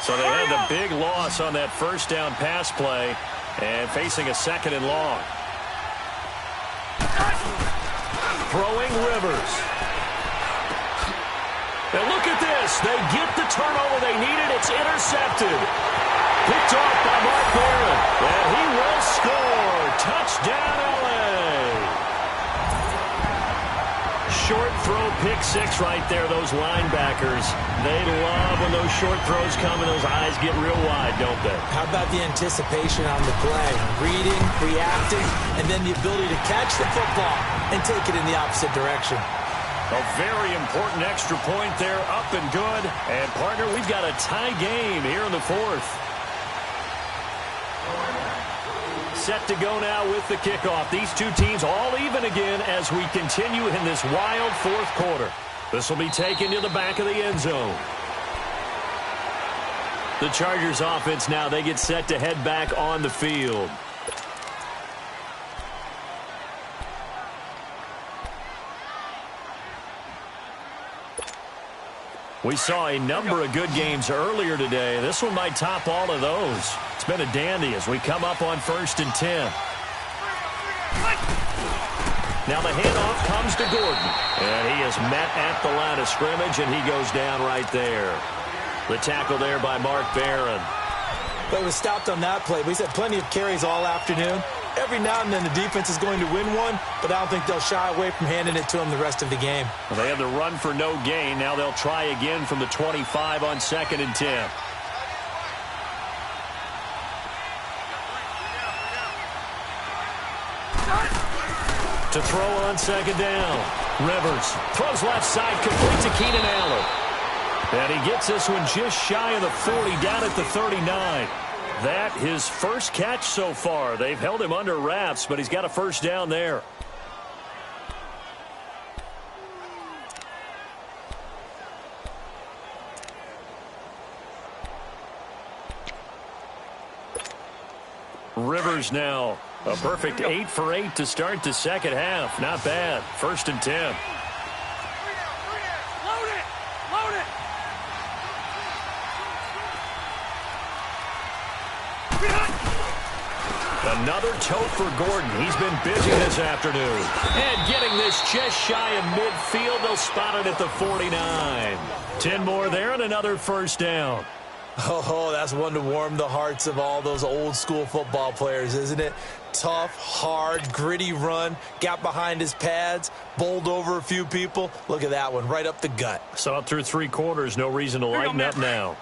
So they had the big loss on that 1st down pass play and facing a 2nd and long. Throwing Rivers. And look at this. They get the turnover they needed. It's intercepted. Picked off by Mark Barron. And he will score. Touchdown, L.A. Short throw, pick 6 right there, those linebackers. They love when those short throws come and those eyes get real wide, don't they? How about the anticipation on the play? Reading, reacting, and then the ability to catch the football and take it in the opposite direction. A very important extra point there, up and good. And, partner, we've got a tie game here in the 4th. Set to go now with the kickoff. These two teams all even again as we continue in this wild 4th quarter. This will be taken to the back of the end zone. The Chargers offense now, they get set to head back on the field. We saw a number of good games earlier today. This one might top all of those. It's been a dandy as we come up on 1st and 10. Now the handoff comes to Gordon. And he is met at the line of scrimmage, and he goes down right there. The tackle there by Mark Barron. But he was stopped on that play. He's had plenty of carries all afternoon. Every now and then the defense is going to win one, but I don't think they'll shy away from handing it to him the rest of the game. Well, they had the run for no gain. Now they'll try again from the 25 on 2nd and 10. To throw on 2nd down. Rivers throws left side, complete to Keenan Allen. And he gets this one just shy of the 40, down at the 39. That his first catch so far. They've held him under wraps, but he's got a 1st down there. Rivers now a perfect 8 for 8 to start the 2nd half. Not bad. 1st and 10. Another tote for Gordon. He's been busy this afternoon. And getting this just shy of midfield. They'll spot it at the 49. 10 more there and another 1st down. Oh, that's one to warm the hearts of all those old school football players, isn't it? Tough, hard, gritty run. Got behind his pads. Bowled over a few people. Look at that one, right up the gut. Saw it through 3 quarters. No reason to lighten up now.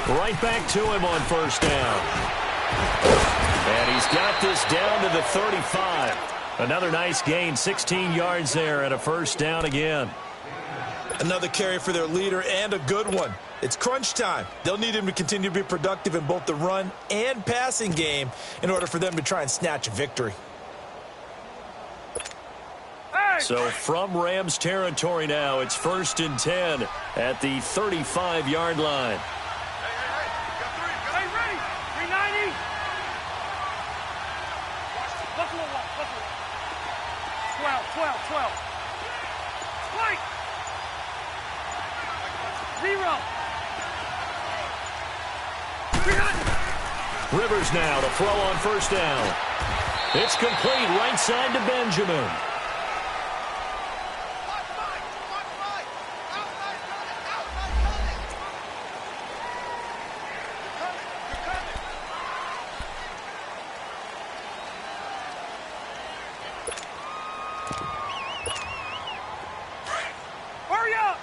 Right back to him on 1st down. And he's got this down to the 35. Another nice gain, 16 yards there and a 1st down again. Another carry for their leader and a good one. It's crunch time. They'll need him to continue to be productive in both the run and passing game in order for them to try and snatch a victory. So from Rams territory now, it's 1st and 10 at the 35-yard line. 0. Rivers now to throw on first down. It's complete right side to Benjamin. Hurry up!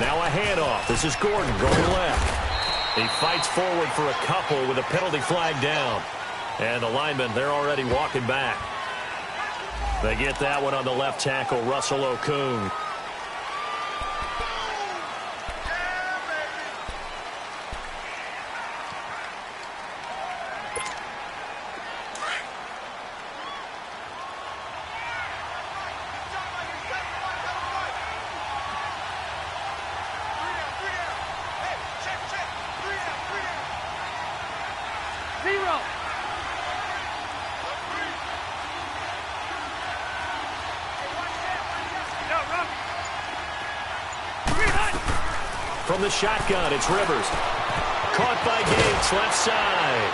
Now a handoff. This is Gordon going left. He fights forward for a couple with a penalty flag down. And the linemen, they're already walking back. They get that one on the left tackle, Russell Okung. From the shotgun, it's Rivers. Caught by Gates, left side.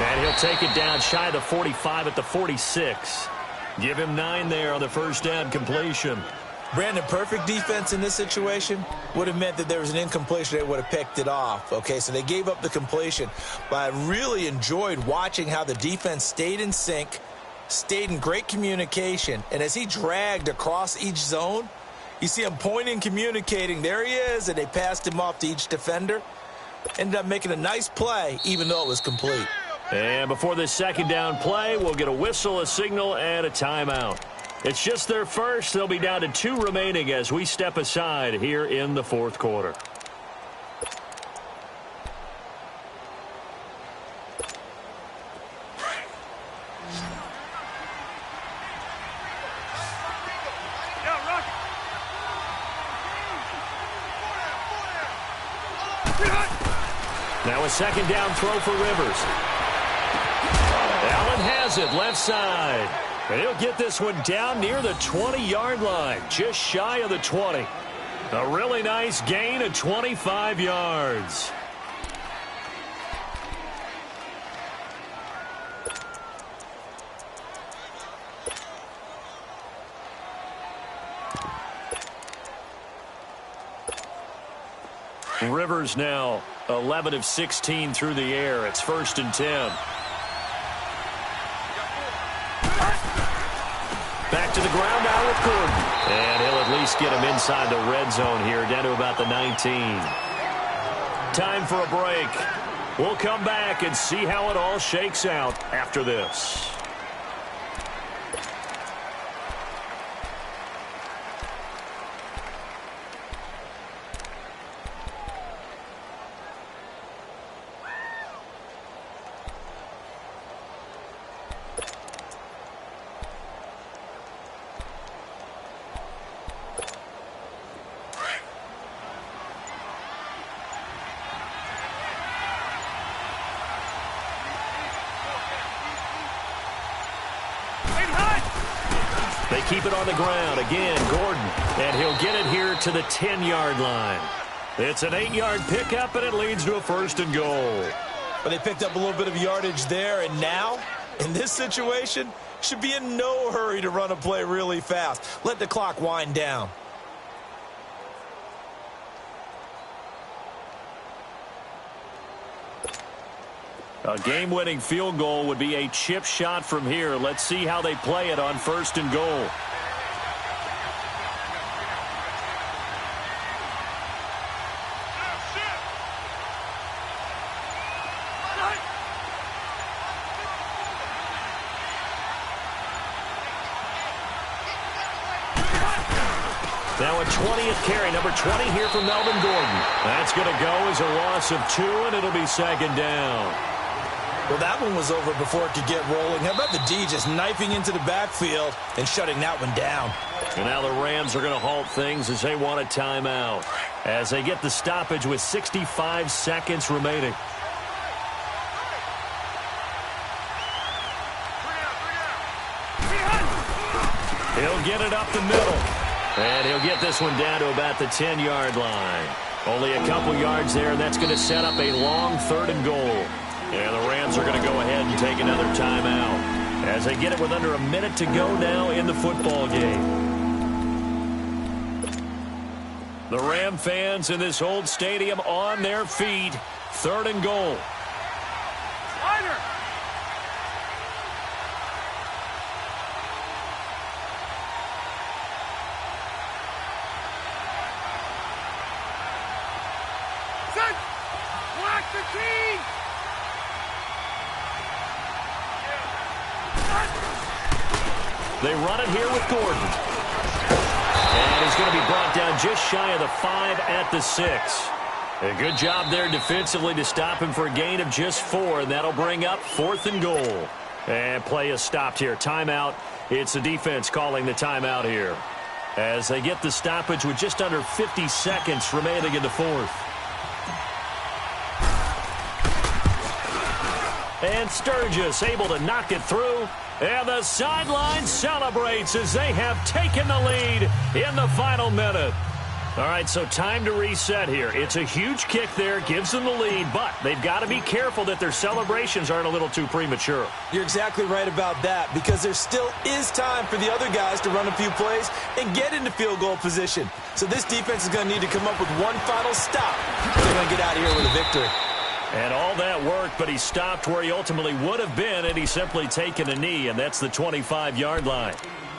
And he'll take it down shy of the 45 at the 46. Give him 9 there on the first down completion. Brandon, perfect defense in this situation would have meant that there was an incompletion. They would have picked it off. Okay, so they gave up the completion. But I really enjoyed watching how the defense stayed in sync, stayed in great communication. And as he dragged across each zone, you see him pointing, communicating. There he is, and they passed him off to each defender. Ended up making a nice play, even though it was complete. And before this second down play, we'll get a whistle, a signal, and a timeout. It's just their first. They'll be down to 2 remaining as we step aside here in the fourth quarter. Now a second down throw for Rivers. Allen has it left side. And he'll get this one down near the 20-yard line, just shy of the 20. A really nice gain of 25 yards. Rivers now 11 of 16 through the air. It's 1st and 10. Back to the ground now with Gordon. And he'll at least get him inside the red zone here, down to about the 19. Time for a break. We'll come back and see how it all shakes out after this. They keep it on the ground. Again, Gordon. And he'll get it here to the 10-yard line. It's an 8-yard pickup, and it leads to a 1st and goal. But they picked up a little bit of yardage there, and now, in this situation, should be in no hurry to run a play really fast. Let the clock wind down. A game-winning field goal would be a chip shot from here. Let's see how they play it on 1st and goal. Now a 20th carry, number 20 here from Melvin Gordon. That's going to go as a loss of 2, and it'll be 2nd down. Well, that one was over before it could get rolling. How about the D just knifing into the backfield and shutting that one down? And now the Rams are going to halt things as they want a timeout, as they get the stoppage with 65 seconds remaining. get it up the middle. And he'll get this one down to about the 10-yard line. Only a couple yards there, and that's going to set up a long 3rd and goal. And the Rams are going to go ahead and take another timeout as they get it with under a minute to go now in the football game. The Ram fans in this old stadium on their feet. 3rd and goal. Ryder! Set! Black the team! They run it here with Gordon. And he's going to be brought down just shy of the 5 at the 6. A good job there defensively to stop him for a gain of just 4, and that'll bring up 4th and goal. And play is stopped here. Timeout. It's the defense calling the timeout here as they get the stoppage with just under 50 seconds remaining in the 4th. And Sturgis able to knock it through. And the sideline celebrates as they have taken the lead in the final minute. All right, so time to reset here. It's a huge kick there, gives them the lead, but they've got to be careful that their celebrations aren't a little too premature. You're exactly right about that, because there still is time for the other guys to run a few plays and get into field goal position. So this defense is going to need to come up with one final stop if they're going to get out of here with a victory. And all that worked, but he stopped where he ultimately would have been, and he's simply taken a knee, and that's the 25-yard line.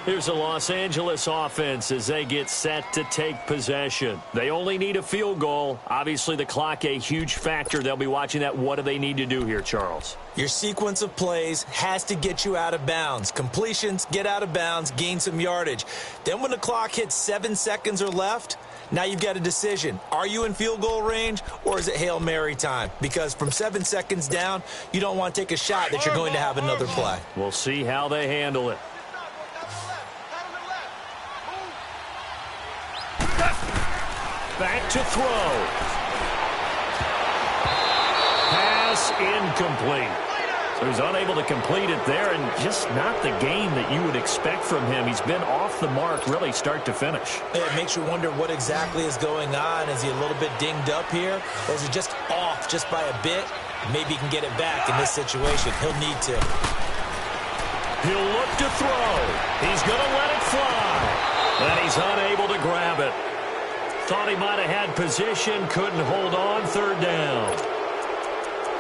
Here's the Los Angeles offense as they get set to take possession. They only need a field goal. Obviously, the clock a huge factor. They'll be watching that. What do they need to do here, Charles? Your sequence of plays has to get you out of bounds. Completions, get out of bounds, gain some yardage. Then when the clock hits 7 seconds or left, now you've got a decision. Are you in field goal range, or is it Hail Mary time? Because from 7 seconds down, you don't want to take a shot that you're going to have another play. We'll see how they handle it. Back to throw. Pass incomplete. So he's unable to complete it there, and just not the game that you would expect from him. He's been off the mark really start to finish. It makes you wonder what exactly is going on. Is he a little bit dinged up here, or is it just off just by a bit? Maybe he can get it back in this situation. He'll need to. He'll look to throw. He's going to let it fly. And he's unable to grab it. Thought he might have had position, couldn't hold on, 3rd down.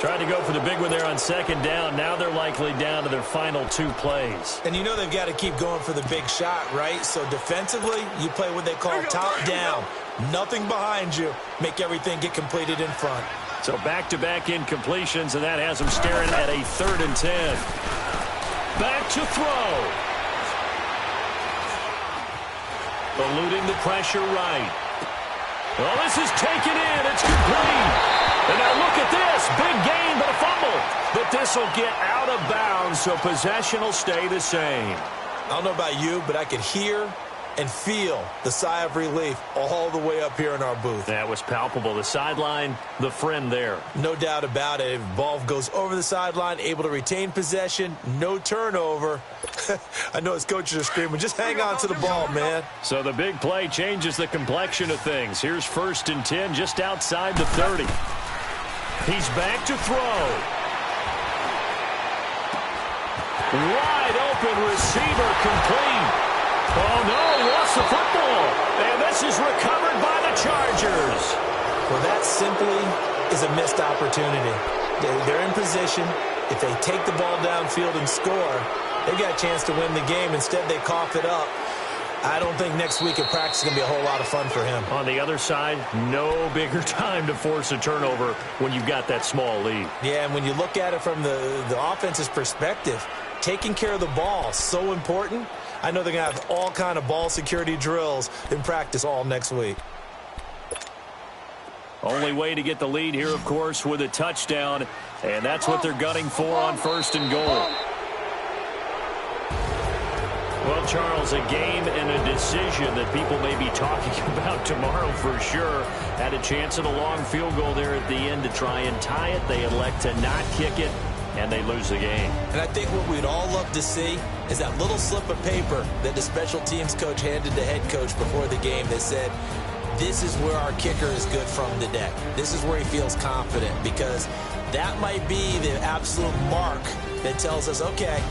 Tried to go for the big one there on 2nd down. Now they're likely down to their final 2 plays. And you know they've got to keep going for the big shot, right? So defensively, you play what they call top down. Nothing behind you. Make everything get completed in front. So back-to-back incompletions, and that has them staring at a 3rd and 10. Back to throw. Eluding the pressure right. Well, this is taken in. It's complete. And now look at this. Big gain, but a fumble. But this will get out of bounds, so possession will stay the same. I don't know about you, but I could hear and feel the sigh of relief all the way up here in our booth. That was palpable. The sideline, the friend there. No doubt about it. Ball goes over the sideline, able to retain possession, no turnover. I know his coaches are screaming, just hang on to the ball, man. So the big play changes the complexion of things. Here's 1st and 10 just outside the 30. He's back to throw. Wide open receiver complete. Oh, no, he lost the football. And this is recovered by the Chargers. Well, that simply is a missed opportunity. They're in position. If they take the ball downfield and score, they've got a chance to win the game. Instead, they cough it up. I don't think next week at practice is going to be a whole lot of fun for him. On the other side, no bigger time to force a turnover when you've got that small lead. Yeah, and when you look at it from the offense's perspective, taking care of the ball, so important. I know they're going to have all kind of ball security drills in practice all next week. Only way to get the lead here, of course, with a touchdown, and that's what they're gunning for on 1st and goal. Well, Charles, a game and a decision that people may be talking about tomorrow for sure. Had a chance at a long field goal there at the end to try and tie it. They elect to not kick it. and they lose the game. And I think what we'd all love to see is that little slip of paper that the special teams coach handed the head coach before the game that said, this is where our kicker is good from today. This is where he feels confident, because that might be the absolute mark that tells us, okay,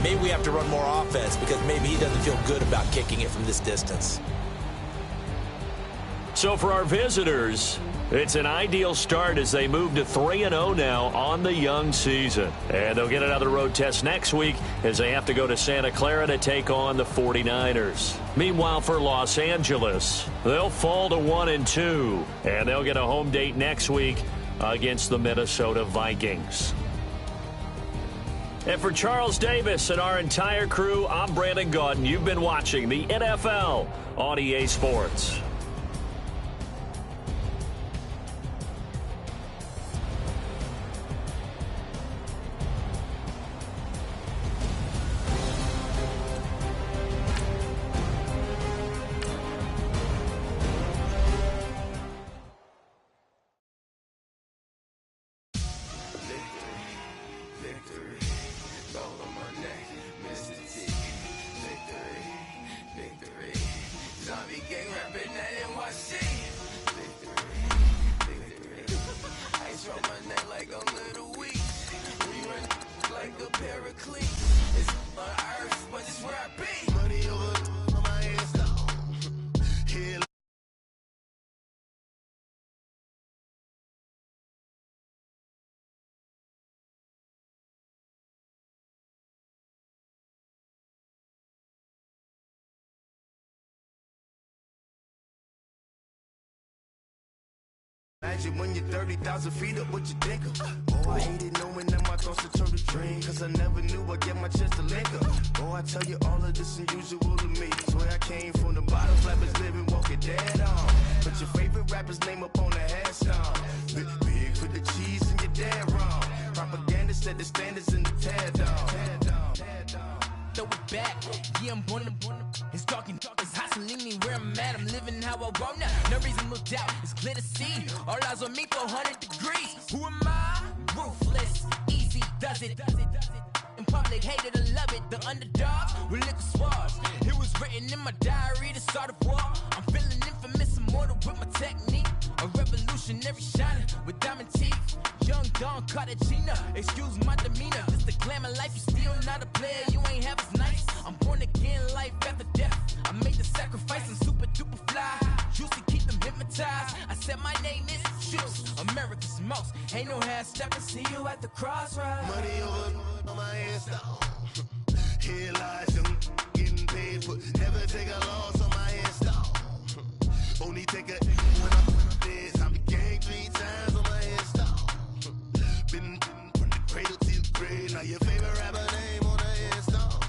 maybe we have to run more offense because maybe he doesn't feel good about kicking it from this distance. So for our visitors, it's an ideal start as they move to 3-0 now on the young season. And they'll get another road test next week as they have to go to Santa Clara to take on the 49ers. Meanwhile, for Los Angeles, they'll fall to 1-2, and they'll get a home date next week against the Minnesota Vikings. And for Charles Davis and our entire crew, I'm Brandon Gaudin. You've been watching the NFL on EA Sports. Imagine when you're 30,000 feet up, what you think of? Oh, I hate it knowing that my thoughts will turn to dream, cause I never knew I'd get my chance to link up. Oh, I tell you all of this unusual to me. Swear I came from the bottom, flappers living, walking dead on. Put your favorite rapper's name up on the headstone. Big for the cheese and you're dead wrong. Propaganda set the standards in the TED dog. Throw it back, yeah, I'm born to it's talking, it's hustling me where I'm at. I'm living how I want now. No reason to look out, it's clear to see. All eyes on me for 100 degrees. Who am I? Ruthless, easy, does it. In public, hated or love it. The underdogs with liquor swabs. It was written in my diary to start a war. I'm feeling infamous, immortal with my technique. A revolutionary shining with diamond teeth. Young Don Cartagena, excuse my demeanor. This the glamour life, you still not a player. You ain't half as nice. I'm born again, life after death. I made the sacrifice, I'm super duper fly. Used to keep them hypnotized. I said my name is Juice, America's most. Ain't no half stepping, see you at the crossroads. Money over on my headstone. Here lies young, getting paid for. Never take a loss on my headstone. Only take a when I'm this. I be gang 3 times on my headstone. Been from the cradle to the grave. Now your favorite rapper name on the headstone.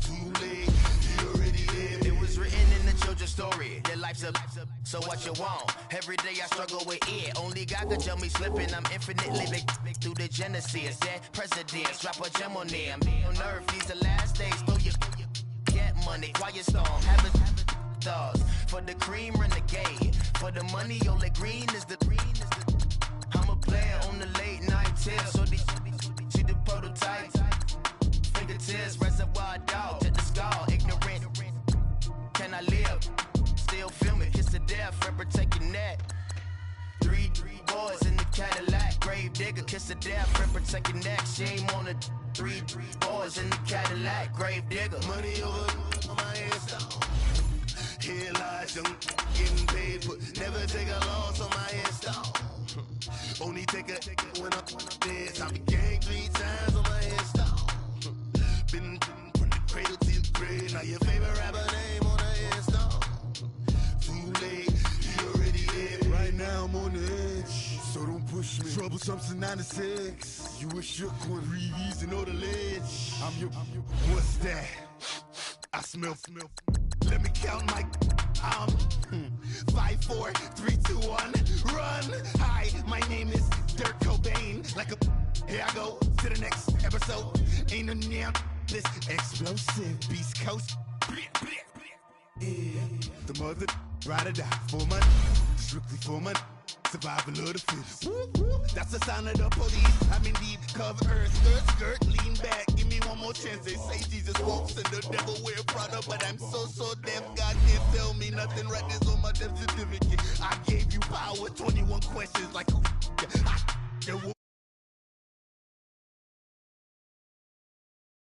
Too late, you already lived. It was written in the children's story. Their life's a so what you want? Every day I struggle with it. Only God could tell me slipping. I'm infinitely big through the genesis. Dead presidents, drop a gem on them. On earth, these the last days. Throw your get money, quiet storm. Have a thoughts for the cream renegade. For the money, only green is the green is the. I'm a player on the late night tip. So these see the prototype. Fingertips, reservoir dog to the skull. Ignorant. Can I live? Still film it. Kiss the death, rapper taking that. Three boys in the Cadillac. Grave digger, kiss the death, rapper taking that. Shame on the three boys in the Cadillac. Grave digger. Money over on my headstone. Here lies young, getting paid, but never take a loss on my headstone. Only take a when I'm this. I be gang 3 times on my headstone. Been from the cradle to the grave. Now your favorite rapper name on the headstone. Too late, you already lived. Right now I'm on the edge, so don't push me. Troublesome to 96. You a shook one, breeze and know the ledge. I'm your. What's that? I smell. Let me count my 5, 4, 3, 2, 1, run. Hi, my name is Dirk Cobain. Like a here I go to the next episode. Ain't no damn this explosive Beast Coast. Yeah. The mother ride or die for money, strictly for money. Survival of the fittest. Whoop, whoop, that's the sound of the police. I'm indeed cover earth, skirt, lean back. Give me one more chance. They say Jesus walks and the devil wear Prada, but I'm so deaf. God can't tell me nothing. Right there's on my death certificate. I gave you power. 21 questions like who?